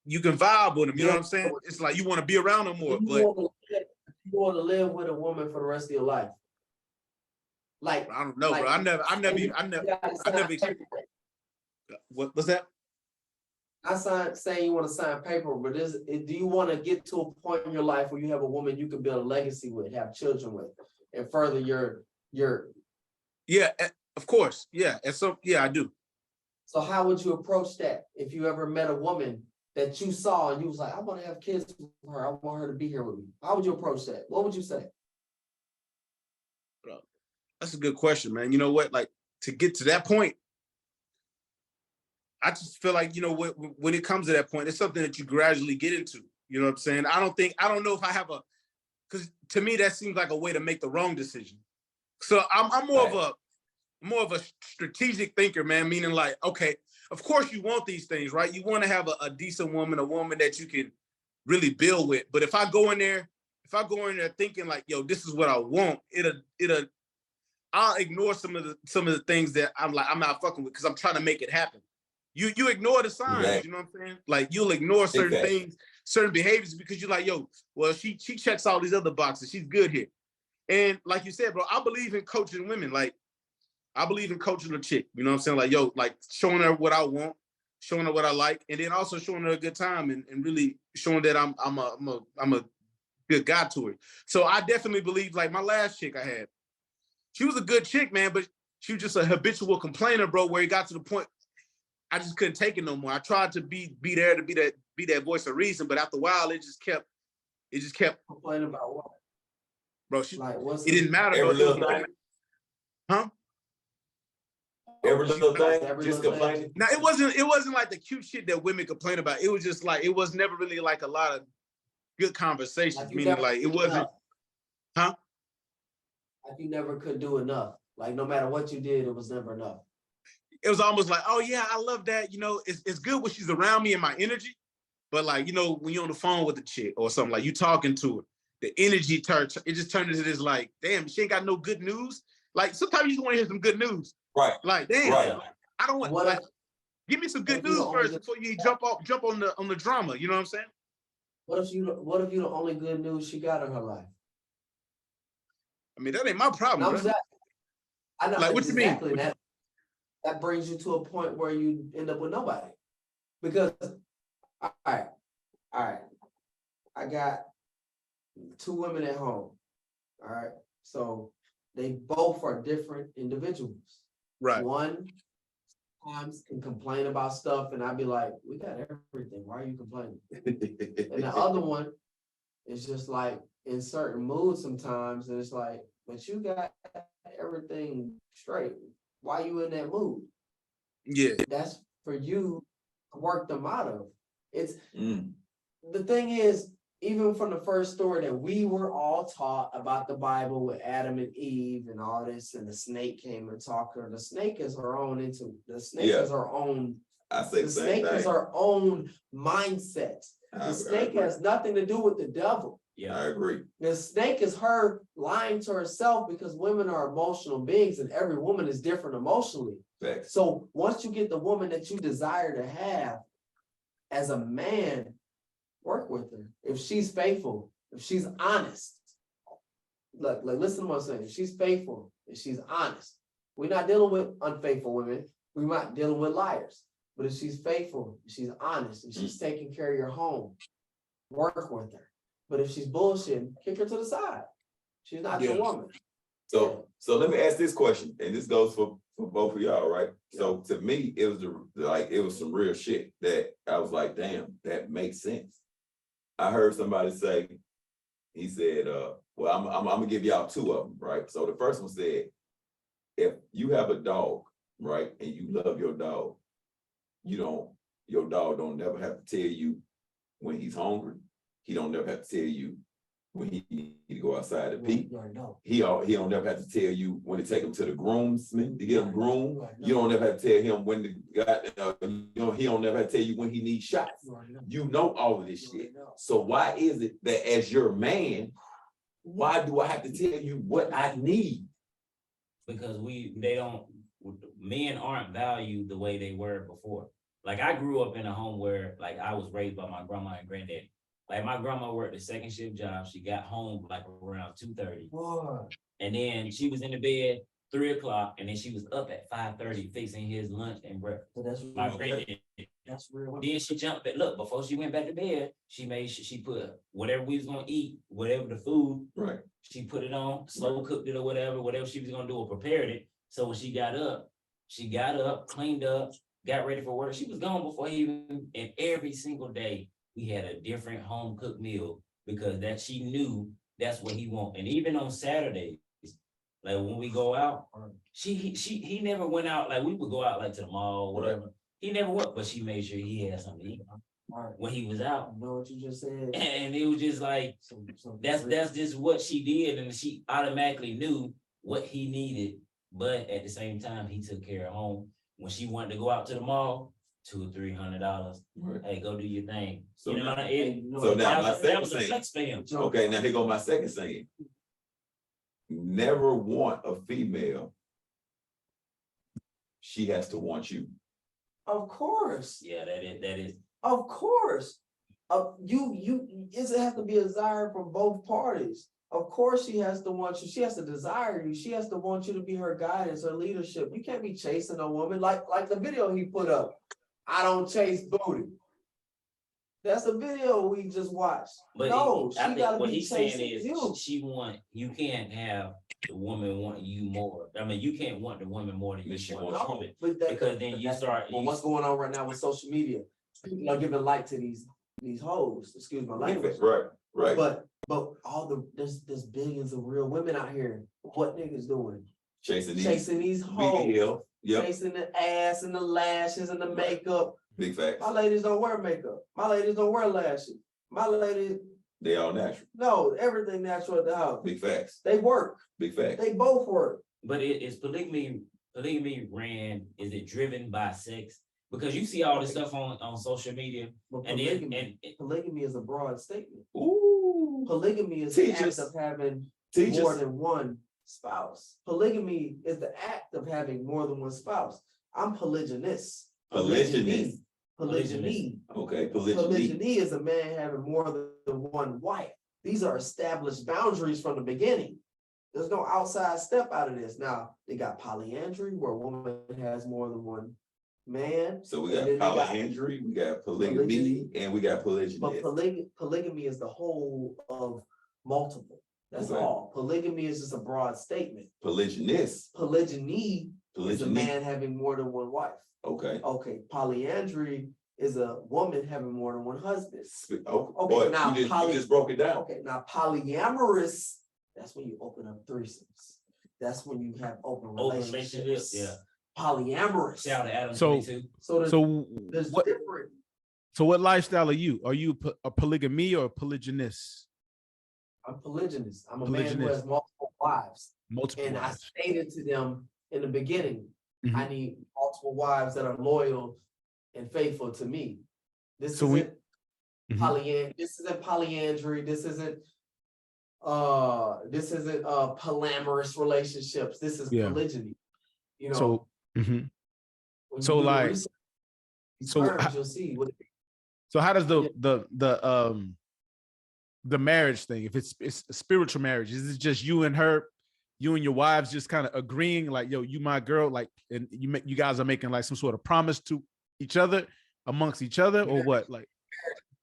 vibe with them. You know what I'm saying? It's like you want to be around them more. You want to live with a woman for the rest of your life. Like I don't know, bro. I never. What's that? I'm saying you want to sign paper, but do you want to get to a point in your life where you have a woman you can build a legacy with, have children with, and further your? Yeah, of course. Yeah, and so I do. So how would you approach that if you ever met a woman that you saw and you was like, I want to have kids with her. I want her to be here with me. How would you approach that? What would you say? Bro, that's a good question, man. You know what? Like to get to that point, I just feel like, when it comes to that point, it's something that you gradually get into. You know what I'm saying? I don't know if I have because to me, that seems like a way to make the wrong decision. So I'm more of a strategic thinker, man, meaning like, okay, of course you want these things, right? You want to have a decent woman, a woman that you can really build with. But if I go in there thinking like, yo, this is what I want, I'll ignore some of the things that I'm not fucking with because I'm trying to make it happen. You ignore the signs, right. You know what I'm saying? Like you'll ignore certain things, certain behaviors because you're like, yo, well, she checks all these other boxes. She's good here. And like you said, bro, I believe in coaching women. Like I believe in coaching a chick, you know what I'm saying? Like, yo, like showing her what I want, showing her what I like, and then also showing her a good time and really showing that I'm a good guy to her. So I definitely believe, like my last chick I had, she was a good chick, man, but she was just a habitual complainer, bro, where it got to the point I just couldn't take it no more. I tried to be there to be that voice of reason, but after a while it just kept complaining about what? Bro, it didn't matter, bro. Huh? Every little thing, Every just little thing. complaining. Now it wasn't like the cute shit that women complain about. It was just like it was never really like a lot of good conversations. Like you Meaning never like it did wasn't, enough. huh? Like you never could do enough. Like no matter what you did, it was never enough. It was almost like, oh yeah, I love that. You know, it's good when she's around me and my energy. But like, you know, when you're on the phone with the chick or something, like you talking to her, the energy it just turned into this like, damn, she ain't got no good news. Like sometimes you just want to hear some good news. Right. Like, damn, Right. like, I don't want What like if, give me some good if you the news only first good- before you jump on the drama. You know what I'm saying? what if you the only good news she got in her life? I mean, that ain't my problem. No, Bro. exactly. I know Like, what you mean? exactly that brings you to a point where you end up with nobody. Because all right, I got 2 women at home. All right. So they both are different individuals. Right. One times can complain about stuff, and I'd be like, we got everything. Why are you complaining? And the other one is just like in certain moods sometimes, and it's like, but you got everything straight. Why you in that mood? Yeah. That's for you to work them out of. It's Mm. the thing is, even from the first story that we were all taught about the Bible with Adam and Eve and all this, and the snake came and talked to her. The snake is her own is her own. I say The the same snake thing. is her own mindset. I The snake agree. has nothing to do with the devil. Yeah. I agree. The snake is her lying to herself, because women are emotional beings and every woman is different emotionally. Facts. So once you get the woman that you desire to have as a man, work with her. If she's faithful, if she's honest, like listen to what I'm saying. If she's faithful, if she's honest, we're not dealing with unfaithful women. We're not dealing with liars. But if she's faithful, if she's honest, if she's taking care of your home, work with her. But if she's bullshitting, kick her to the side. She's not your woman. So let me ask this question, and this goes for both of y'all, right? So to me, it was some real shit that I was like, damn, that makes sense. I heard somebody say, he said, well, I'm gonna give y'all 2 of them, right? So the first one said, if you have a dog, right, and you love your dog, your dog don't never have to tell you when he's hungry. He don't never have to tell you when he need to go outside to pee. He don't never have to tell you when to take him to the groomsman to get him groomed. You don't never have to tell him when he don't never have to tell you when he needs shots. You know all of this shit. So why is it that as your man, why do I have to tell you what I need? Because men aren't valued the way they were before. Like I grew up in a home where like I was raised by my grandma and granddaddy. Like my grandma worked a second shift job. She got home like around 2:30. And then she was in the bed 3:00, and then she was up at 5:30 fixing his lunch and breakfast. So that's My granddaddy. That's real. Then she jumped at look, before she went back to bed, she made sure she put whatever we was gonna eat, whatever the food, Right. she put it on, slow cooked it or whatever she was gonna do or prepared it. So when she got up, cleaned up, got ready for work. She was gone before he even, and every single day we had a different home cooked meal because that she knew that's what he wanted. And even on Saturdays, like when we go out, he never went out. Like we would go out like to the mall, whatever. Right. He never went, but she made sure he had something to eat when he was out. I know what you just said. And it was just like that's just what she did, and she automatically knew what he needed. But at the same time, he took care of home. When she wanted to go out to the mall, $200 or $300. Right. Hey, go do your thing. So you know now, that my second was a flex for him. Okay, now here go my second saying. Never want a female. She has to want you. Of course. Yeah, that is. Of course. It have to be a desire from both parties. Of course she has to want you. She has to desire you. She has to want you to be her guidance, her leadership. You can't be chasing a woman like the video he put up. I don't chase booty. That's a video we just watched. But no, I think what be he's saying is you. You can't have the woman want you more. I mean, you can't want the woman more than you want the woman. Because then you start. Well, what's going on right now with social media? People are giving light to these hoes. Excuse my language. Right. But there's billions of real women out here. What niggas doing? Chasing these hoes, BBL. Yep. chasing the ass and the lashes and the makeup. Big facts. My ladies don't wear makeup. My ladies don't wear lashes. My ladies, They all natural. no, everything natural at the house. Big facts. They work. Big facts. They both work. But is polygamy ran, is it driven by sex? Because you see all this stuff on social media. But And polygamy is a broad statement. Ooh. Polygamy is the Teach act us. of having Teach more us. than one spouse. Polygamy is the act of having more than one spouse. I'm polygynous. Polygynous. Polygyny. Okay, polygyny. Polygyny is a man having more than one wife. These are established boundaries from the beginning. There's no outside step out of this. Now, they got polyandry, where a woman has more than one man. So we got and then they got- polyandry, we got polygamy, Polygyny. and we got polygyny. But polygamy is the whole of multiple. That's Okay. all. Polygamy is just a broad statement. Polygynous. Polygyny is a Polygyny. man having more than one wife. Okay. Okay, polyandry is a woman having more than one husband. Oh, Okay, boy, now you just broke it down. Okay, now polyamorous, that's when you open up threesomes. That's when you have open relationships. Yeah. Polyamorous. Shout out to Adam So- 22. So there's, So there's what? different. So what lifestyle are you? Are you a polygamy or a polygynous? I'm polygynous. I'm a man who Polygynous. has multiple wives. Multiple And I wives. stated to them in the beginning, Mhm. I need multiple wives that are loyal and faithful to me. This So we- isn't Mhm. this isn't polyandry. This isn't polyamorous relationships. This is Yeah. polygyny. You know, So mhm. when you so do the like- research, these so terms, how- you'll see what So how does the marriage thing, if it's a spiritual marriage, is it just you and her, you and your wives just kind of agreeing like, yo, you my girl, like, and you guys are making like some sort of promise to each other amongst each other, or what? Like,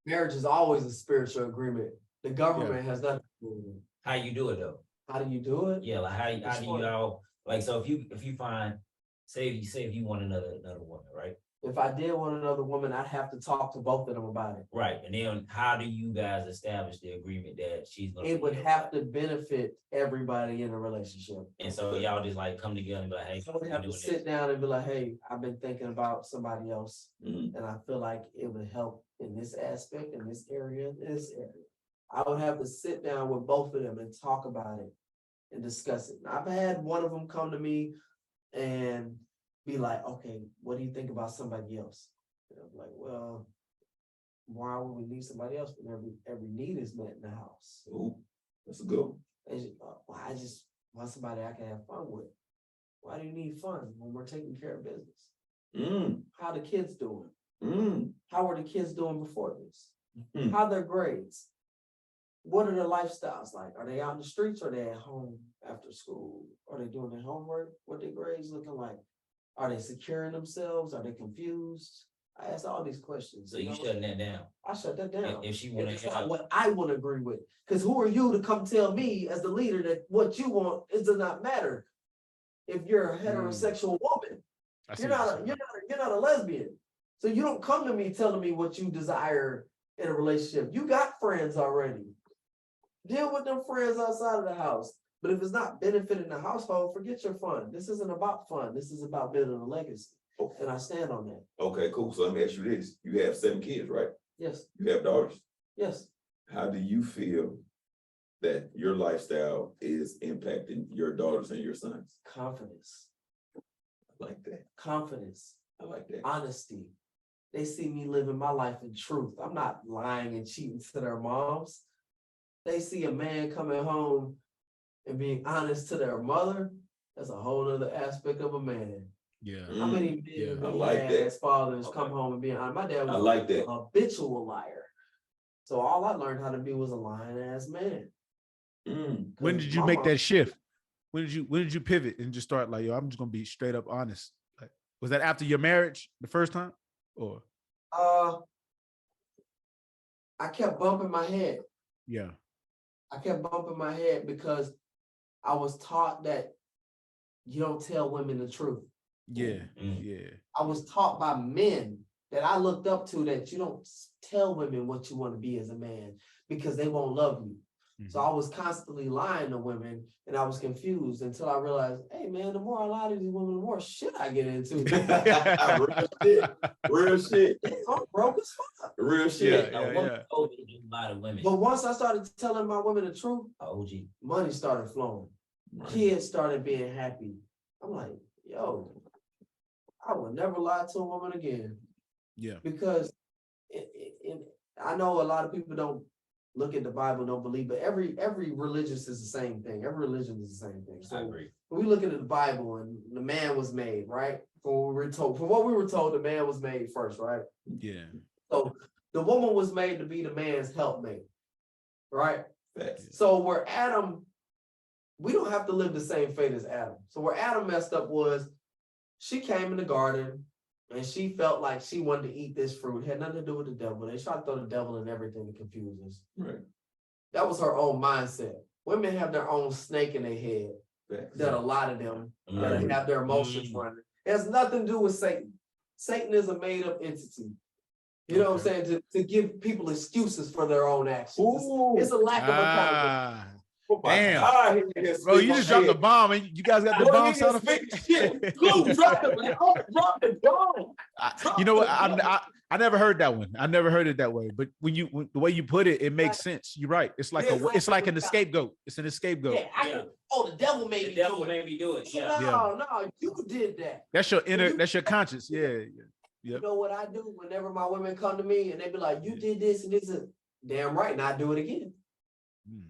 marriage is always a spiritual agreement. The government has nothing to do with it. How you do it though? How do you do it? Yeah, like how Which do one? you all like, so if you find, say if you want another woman, right? If I did want another woman, I'd have to talk to both of them about it. Right. And then how do you guys establish the agreement that she's gonna It be would your have wife? to benefit everybody in a relationship. And so y'all just like come together and be like, hey, I would we're have to doing sit this. down and be like, hey, I've been thinking about somebody else. Mhm. And I feel like it would help in this aspect, in this area, this area. I would have to sit down with both of them and talk about it and discuss it. I've had one of them come to me and be like, okay, what do you think about somebody else? And I'm like, well, why would we need somebody else when every need is met in the house? Ooh, that's a good one. Well, I just want somebody I can have fun with. Why do you need fun when we're taking care of business? Mm, How the kids doing? mm, How were the kids doing before this? Mhm. How their grades? What are their lifestyles like? Are they out in the streets or are they at home after school? Are they doing their homework? What their grades looking like? Are they securing themselves? Are they confused? I asked all these questions. So you know? shutting that down. I shut that down. If she If wanna it's not have, what I want to agree with. Because who are you to come tell me as the leader that what you want, it does not matter. If you're a heterosexual woman, I see you're what not you're a, saying. you're not a lesbian. So you don't come to me telling me what you desire in a relationship. You got friends already. Deal with them friends outside of the house. But if it's not benefiting the household, forget your fun. This isn't about fun. This is about building a legacy. And I stand on that. Okay, cool. So let me ask you this. You have 7 kids, right? Yes, You have daughters. yes. How do you feel that your lifestyle is impacting your daughters and your sons? Confidence, I like that. confidence, I like that. honesty. They see me living my life in truth. I'm not lying and cheating to their moms. They see a man coming home and being honest to their mother. That's a whole other aspect of a man. Yeah. How many men yeah, have I we like had that. as fathers Okay. come home and being honest? My dad I was like that. a habitual liar. So all I learned how to be was a lying ass man. Mm, When did you My make mom- that shift? When did you pivot and just start like, yo, I'm just gonna be straight up honest? Like, was that after your marriage the first time? Or I kept bumping my head. yeah. I kept bumping my head because I was taught that you don't tell women the truth. Yeah. Mm. Yeah. I was taught by men that I looked up to that you don't tell women what you want to be as a man because they won't love you. So I was constantly lying to women, and I was confused until I realized, hey man, the more I lie to these women, the more shit I get into. Real shit. Real shit. I'm broke as fuck. Real shit. But once I started telling my women the truth, OG. money started flowing. Right. Kids started being happy. I'm like, yo, I will never lie to a woman again. Yeah. Because I know a lot of people don't look at the Bible, don't believe, but every religious is the same thing. Every religion is the same thing. So I agree. when we look at the Bible and the man was made, right? From what we were told, the man was made first, right? Yeah. So the woman was made to be the man's helpmate, right? Facts. So where Adam, we don't have to live the same fate as Adam. So where Adam messed up was she came in the garden and she felt like she wanted to eat this fruit. It had nothing to do with the devil. They tried to throw the devil in everything to confuse us. Right. That was her own mindset. Women have their own snake in their head. Facts. That a lot of them that have their emotions running. It has nothing to do with Satan. Satan is a made-up entity. You know what I'm saying? To give people excuses for their own actions. It's a lack of accountability. Damn. Bro, you just dropped the bomb and you guys got the bomb sound effect. You know what? I never heard that one. I never heard it that way. But when the way you put it, it makes sense. You're right. It's like it's like an scapegoat. It's an scapegoat. Yeah, the devil made me do it. Yeah. No, you did that. That's your inner. That's your conscience. Yeah. Yep. You know what I do whenever my women come to me and they be like, "You did this and this," damn right, and I do it again. You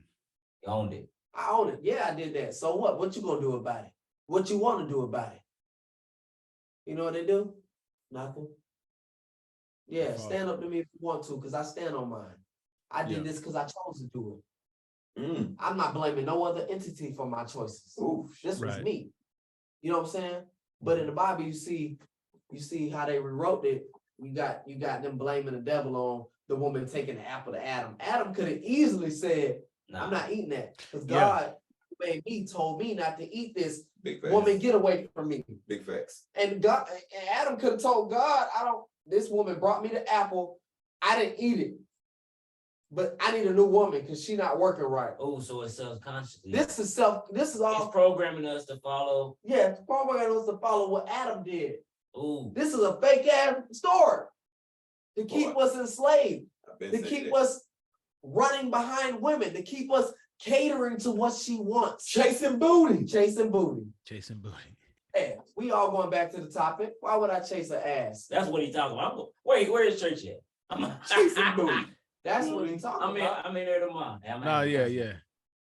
owned it. I own it. Yeah, I did that. So what? What you gonna do about it? What you want to do about it? You know what they do? Nothing. Yeah, stand up to me if you want to, because I stand on mine. I did this because I chose to do it. I'm not blaming no other entity for my choices. This was me. You know what I'm saying? But in the Bible, you see how they rewrote it. You got them blaming the devil on the woman taking the apple to Adam. Adam could have easily said, I'm not eating that. Because God who made me told me not to eat this. Big facts. Woman, get away from me. Big facts. And Adam could have told God, this woman brought me the apple. I didn't eat it. But I need a new woman because she's not working right. Oh, so it's subconsciously. This is all. It's programming us to follow. Yeah, it's programming us to follow what Adam did. Ooh. This is a fake ass story to keep us enslaved, to keep us running behind women, to keep us catering to what she wants. Chasing booty. Hey, we all going back to the topic. Why would I chase an ass? That's what he's talking about. Where is church at? I'm chasing booty. That's what he's talking about. I'm in there tomorrow.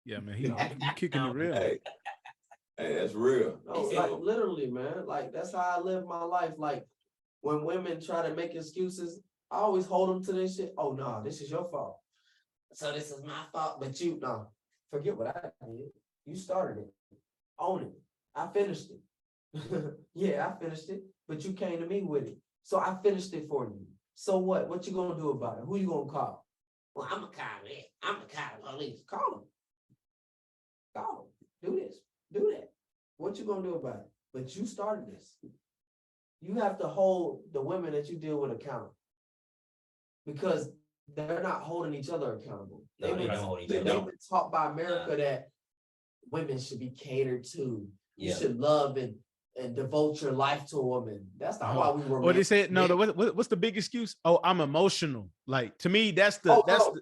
Yeah, man. He kicking it real. Hey, that's real. No, like literally, man. Like that's how I live my life. Like when women try to make excuses, I always hold them to this shit. Oh no, this is your fault. So this is my fault, but forget what I did. You started it. Own it. I finished it. Yeah, I finished it, but you came to me with it. So I finished it for you. So what? What you gonna do about it? Who you gonna call? Well, I'm gonna call it. I'm gonna call the police. Call them. Call them. Do this. Do that. What you gonna do about it? But you started this. You have to hold the women that you deal with accountable. Because they're not holding each other accountable. They've been taught by America that women should be catered to. You should love and devote your life to a woman. That's not why we were. What they said? No, what's the big excuse? Oh, I'm emotional. Like to me, that's the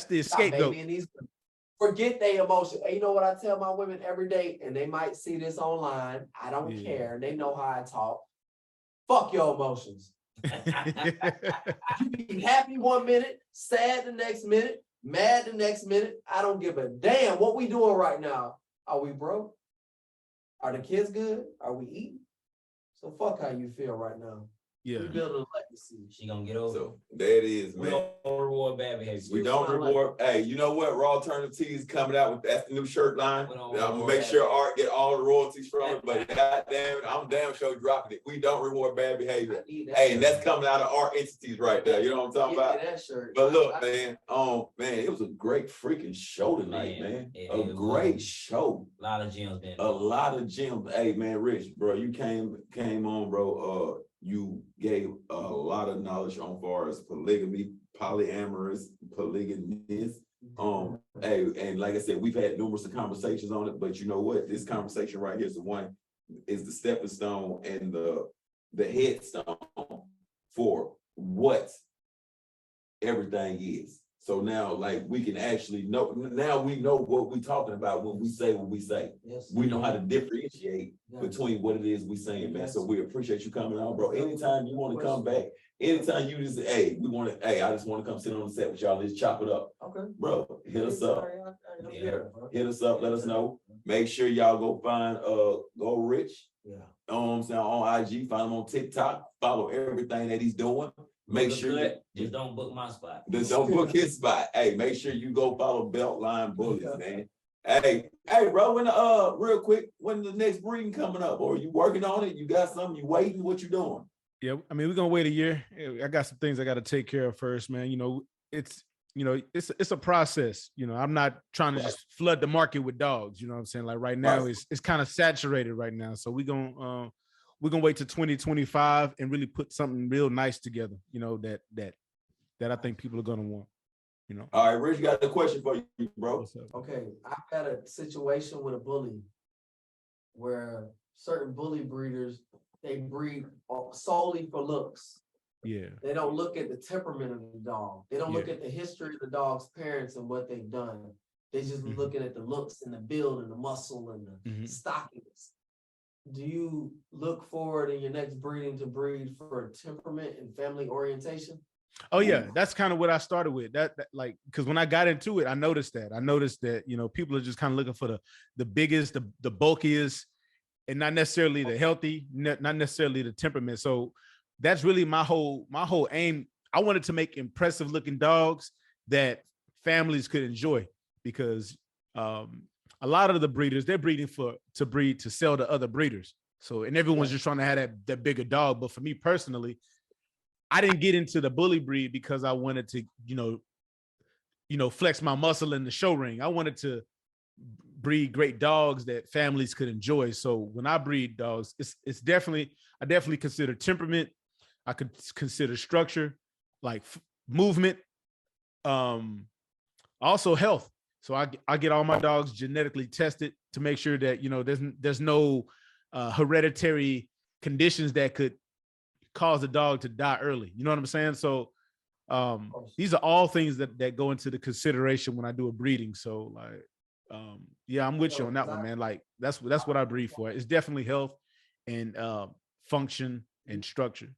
escape goat. Forget their emotion. And you know what I tell my women every day, and they might see this online. I don't care. They know how I talk. Fuck your emotions. You be happy 1 minute, sad the next minute, mad the next minute. I don't give a damn what we doing right now. Are we broke? Are the kids good? Are we eating? So fuck how you feel right now. Yeah. We building a legacy. She gonna get over. So there it is, man. We don't reward bad behavior. We don't reward. Hey, you know what? Raw Alternative Tees coming out with that's the new shirt line. I'm gonna make sure Art get all the royalties from it. But goddamn it, I'm damn sure dropping it. We don't reward bad behavior. Hey, and that's coming out of our entities right there. You know what I'm talking about? That shirt. But look, man, it was a great freaking show tonight, man. A great show. A lot of gems, man. A lot of gems. Hey, man, Rich, bro, you came on, bro. You gave a lot of knowledge on far as polygamy, polyamorous, polygamous, Hey, and like I said, we've had numerous of conversations on it, but you know what? This conversation right here is the stepping stone and the headstone for what everything is. So now, like, we can actually know, now we know what we're talking about when we say what we say. Yes. We know how to differentiate Yeah. between what it is we saying, man. So Yes. we appreciate you coming on, bro. Anytime you want to come back, anytime you just, hey, I just want to come sit on the set with y'all. Let's chop it up. Okay. Bro, hit us up. Yeah. Hit us up, let us know. Make sure y'all go find Gro Rich. Yeah. I'm saying on IG, find him on TikTok, follow everything that he's doing. Make Book a sure cut, just don't book my spot. don't book his spot. Hey, make sure you go follow Beltline Bullies, man. Hey, bro, when real quick, when the next breeding coming up? Or you working on it? You got something, you waiting, what you doing? Yeah, I mean, we're gonna wait a year. I got some things I got to take care of first, man. It's a process. I'm not trying to just flood the market with dogs. You know what I'm saying? Like right now, it's kind of saturated right now. So we're gonna wait till 2025 and really put something real nice together. That I think people are gonna want. All right, Rich, got a question for you, bro. Okay, I've had a situation with a bully where certain bully breeders, they breed solely for looks. Yeah. They don't look at the temperament of the dog. They don't look at the history of the dog's parents and what they've done. They just looking at the looks and the build and the muscle and the stockiness. Do you look forward in your next breeding to breed for temperament and family orientation? Oh yeah, that's kind of what I started with. That like, because when I got into it, I noticed that people are just kind of looking for the biggest, the bulkiest, and not necessarily the healthy, not necessarily the temperament. So that's really my whole aim. I wanted to make impressive looking dogs that families could enjoy, because a lot of the breeders, they're breeding to breed to sell to other breeders. So, and everyone's just trying to have that bigger dog. But for me personally, I didn't get into the bully breed because I wanted to, flex my muscle in the show ring. I wanted to breed great dogs that families could enjoy. So when I breed dogs, I definitely consider temperament. I could consider structure, like movement, also health. So I get all my dogs genetically tested to make sure that there's no hereditary conditions that could cause the dog to die early. You know what I'm saying? So these are all things that go into the consideration when I do a breeding. So like, yeah, I'm with you on that one, man. Like that's what I breed for. It's definitely health and function and structure.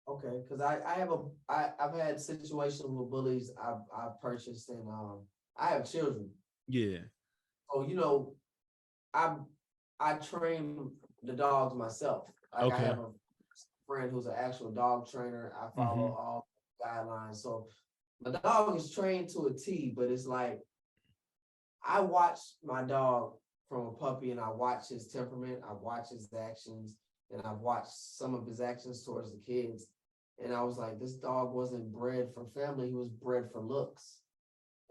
Okay, because I've had situations with bullies I've purchased, and I have children. Yeah. So I train the dogs myself. Like I have a friend who's an actual dog trainer. I follow all guidelines. So my dog is trained to a T, but it's like I watch my dog from a puppy, and I watch his temperament, I watch his actions, and I've watched some of his actions towards the kids. And I was like, this dog wasn't bred for family, he was bred for looks.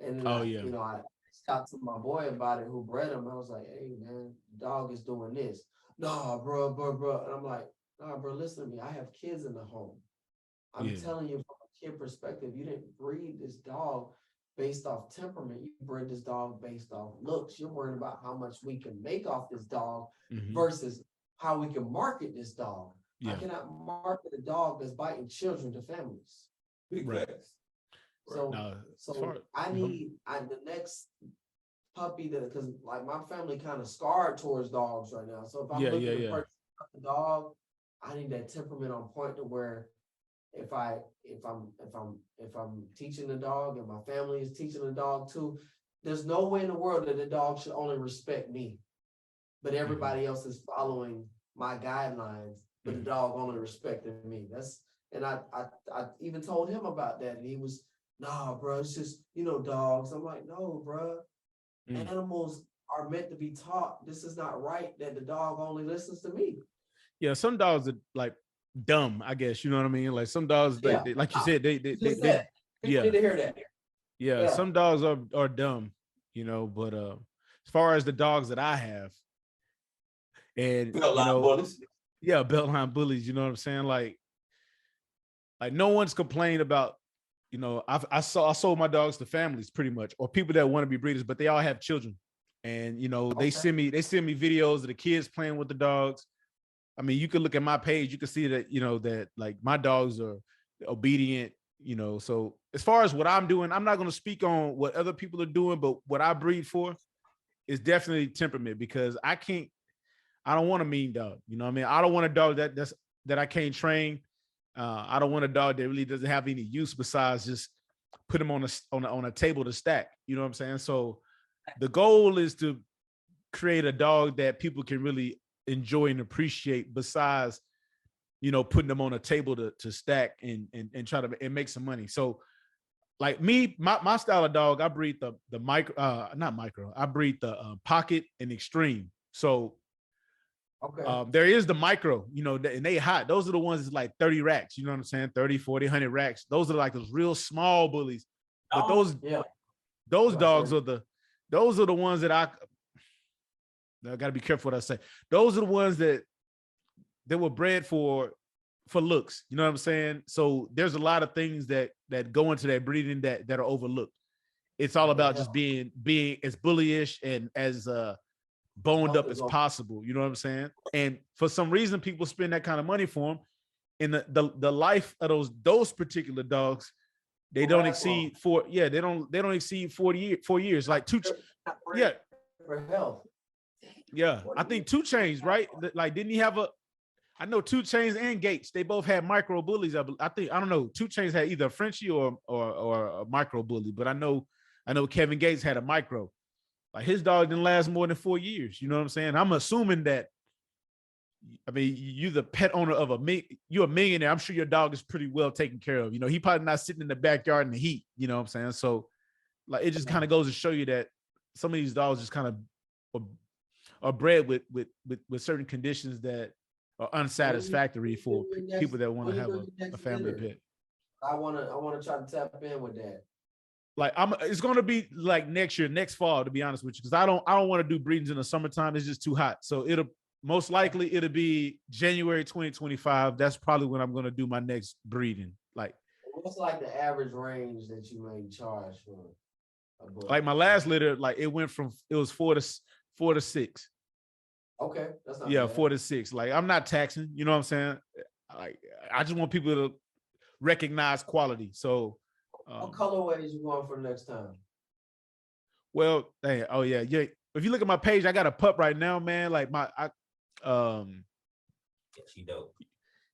And then I talked to my boy about it who bred him. I was like, hey man, dog is doing this. Nah, bro. And I'm like, nah, bro, listen to me. I have kids in the home. I'm telling you from a kid perspective, you didn't breed this dog based off temperament. You bred this dog based off looks. You're worried about how much we can make off this dog versus how we can market this dog. I cannot market a dog that's biting children to families. Big facts. So I need the next puppy because like my family kind of scarred towards dogs right now. So if I'm looking to purchase a dog, I need that temperament on point to where if I'm teaching the dog and my family is teaching the dog too, there's no way in the world that the dog should only respect me, but everybody else is following my guidelines, but the dog only respected me. I even told him about that, and he was, nah, bro, it's just, dogs. I'm like, no, bro. Animals are meant to be taught. This is not right that the dog only listens to me. Yeah, some dogs are like dumb, I guess. You know what I mean? Like some dogs, they like you said, they need to hear that. Yeah, some dogs are dumb, but as far as the dogs that I have, and Beltline bullies. Yeah, Beltline bullies, you know what I'm saying? Like no one's complained about, you know, I sold my dogs to families pretty much, or people that want to be breeders, but they all have children. And you know, they send me videos of the kids playing with the dogs. I mean, you can look at my page, you can see that, you know, that like my dogs are obedient, you know. So as far as what I'm doing, I'm not going to speak on what other people are doing, but what I breed for is definitely temperament, because I don't want a mean dog. You know what I mean? I don't want a dog that I can't train. I don't want a dog that really doesn't have any use besides just put him on a table to stack. You know what I'm saying? So the goal is to create a dog that people can really enjoy and appreciate, besides, you know, putting them on a table to stack and try to make some money. So like me, my style of dog, I breed the micro, not micro, I breed the pocket and extreme. So there is the micro, you know, and they hot. Those are the ones that's like 30 racks, you know what I'm saying? 30, 40, 100 racks. Those are like those real small bullies. But those dogs are the ones that I got to be careful what I say. Those are the ones that were bred for looks. You know what I'm saying? So there's a lot of things that go into that breeding that are overlooked. It's all about just being as bullyish and as boned up as possible. You know what I'm saying? And for some reason, people spend that kind of money for them. And the life of those particular dogs, they don't exceed 4 exceed 4 years. Like For health. Yeah, I think 2 Chainz, right? Like, didn't he have I know 2 Chainz and Gates, they both had micro bullies. I don't know. 2 Chainz had either a Frenchie or a micro bully, but I know Kevin Gates had a micro. Like, his dog didn't last more than 4 years. You know what I'm saying? I'm assuming that, I mean, you're the pet owner of you're a millionaire. I'm sure your dog is pretty well taken care of. You know, he probably not sitting in the backyard in the heat. You know what I'm saying? So, like, it just kind of goes to show you that some of these dogs just kind of are bred with certain conditions that are unsatisfactory for people that want to have a family pet. I want to try to tap in with that. Like, it's going to be like next fall, to be honest with you, because I don't want to do breedings in the summertime. It's just too hot. So it'll be January 2025. That's probably when I'm going to do my next breeding. Like, what's like the average range that you may charge for a book? Like my last litter, like it was 4 to 6. Okay, that's not bad. 4 to 6. Like, I'm not taxing. You know what I'm saying? Like, I just want people to recognize quality. So, what colorways you going for next time? Well, yeah. If you look at my page, I got a pup right now, man. Like she dope.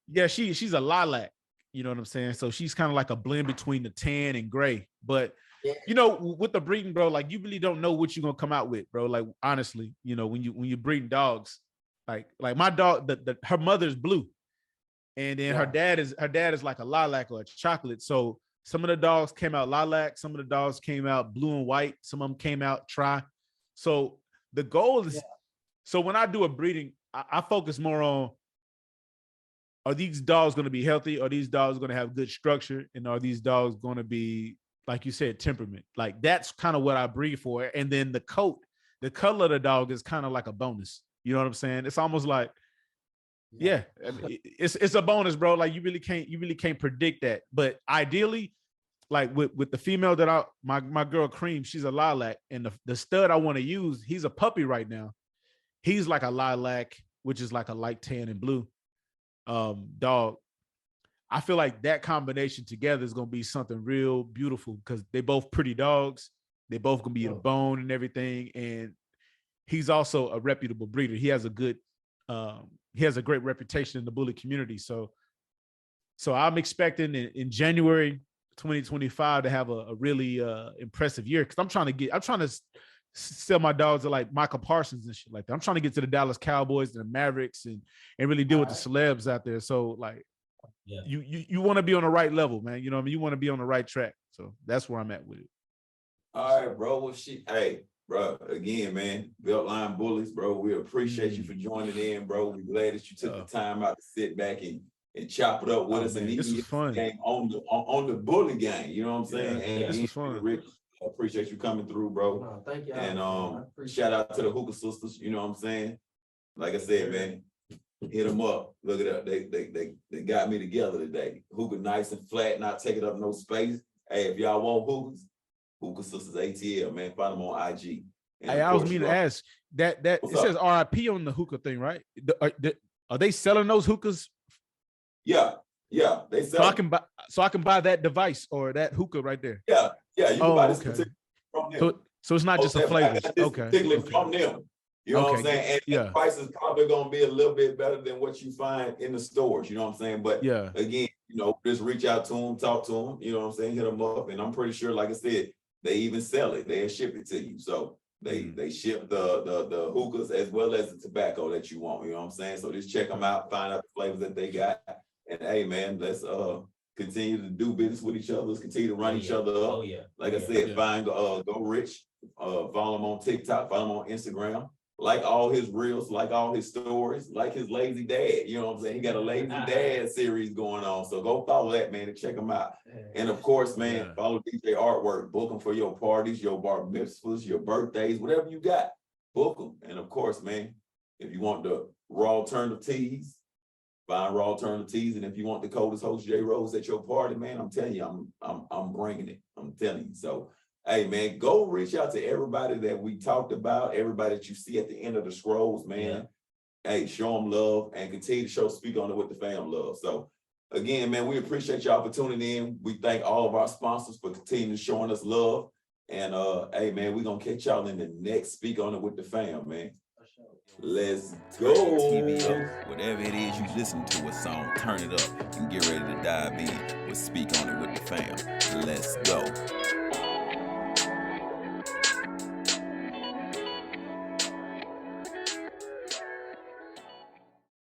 Yeah, she's a lilac. You know what I'm saying? So she's kind of like a blend between the tan and gray. But you know, with the breeding, bro, like, you really don't know what you're gonna come out with, bro. Like, honestly, you know, when you're breeding dogs, like my dog, her mother's blue, and then her dad is like a lilac or a chocolate. So some of the dogs came out lilac, some of the dogs came out blue and white, some of them came out tri. So the goal is, so when I do a breeding, I focus more on, are these dogs going to be healthy? Are these dogs going to have good structure? And are these dogs going to be, like you said, temperament? Like, that's kind of what I breed for. And then the color of the dog is kind of like a bonus. You know what I'm saying? It's almost like, I mean, it's a bonus, bro. Like, you really can't predict that. But ideally, like with the female that my girl Cream, she's a lilac, and the stud I want to use, he's a puppy right now. He's like a lilac, which is like a light tan and blue dog. I feel like that combination together is gonna be something real beautiful, because they both pretty dogs. They both gonna be in a bone and everything. And he's also a reputable breeder. He has a great reputation in the bully community. So I'm expecting in January 2025 to have a really impressive year, because I'm trying to sell my dogs to like Michael Parsons and shit like that. I'm trying to get to the Dallas Cowboys and the Mavericks and really deal with the celebs out there. So, like, you want to be on the right level, man. You know what I mean? You want to be on the right track. So that's where I'm at with it. All right, bro. Well, hey, bro, again, man, Beltline Bullies, bro, we appreciate you for joining in, bro. We're glad that you took the time out to sit back and chop it up with us. Man, and this was fun. On the bully game, you know what I'm saying? Yeah, and this was fun. Rick, I appreciate you coming through, bro. No, thank you. And shout out to the Hookah Sisters, you know what I'm saying? Like I said, man, hit them up. Look it up. They got me together today. Hookah nice and flat, not taking up no space. hey, if y'all want Hookah Sisters ATL, man, find them on IG. And Hey, of I was course, meaning you to all- ask that it What's says RIP on the hookah thing, right? Are they selling those hookahs Yeah, they so sell. I can buy that device or that hookah right there? Yeah, you can Oh, buy this okay. particular from them. So it's not just a Okay, flavor. I got this Okay. particularly from them. You know what I'm Okay, saying? And yeah. the price is probably gonna be a little bit better than what you find in the stores. You know what I'm saying? But Yeah. again, just reach out to them, talk to them. You know what I'm saying? Hit them up, and I'm pretty sure, like I said, they even sell it. They ship it to you. So they ship the hookahs as well as the tobacco that you want. You know what I'm saying? So just check them out, find out the flavors that they got, and hey, man, let's continue to do business with each other. Let's continue to run each other up. Oh yeah. Like I said, find Go Rich. Follow him on TikTok, follow him on Instagram. Like all his reels, like all his stories, like his lazy dad. You know what I'm saying? He got a lazy dad series going on. So go follow that, man, and check him out. And of course, man, follow DJ Artwork. Book him for your parties, your bar mitzvahs, your birthdays, whatever you got. Book them. And of course, man, if you want the raw alternative teas, find raw alternative teas. And if you want the coldest host J Rose at your party, man, I'm telling you, I'm bringing it. I'm telling you. So hey, man, go reach out to everybody that we talked about, everybody that you see at the end of the scrolls, man. Hey, show them love and continue to show Speak On It With The Fam love. So again, man, we appreciate y'all for tuning in. We thank all of our sponsors for continuing showing us love. And hey, man, we're going to catch y'all in the next Speak On It With The Fam, man. Let's go. TV up, whatever it is you listen to a song, turn it up and get ready to dive in with Speak On It With The Fam. Let's go.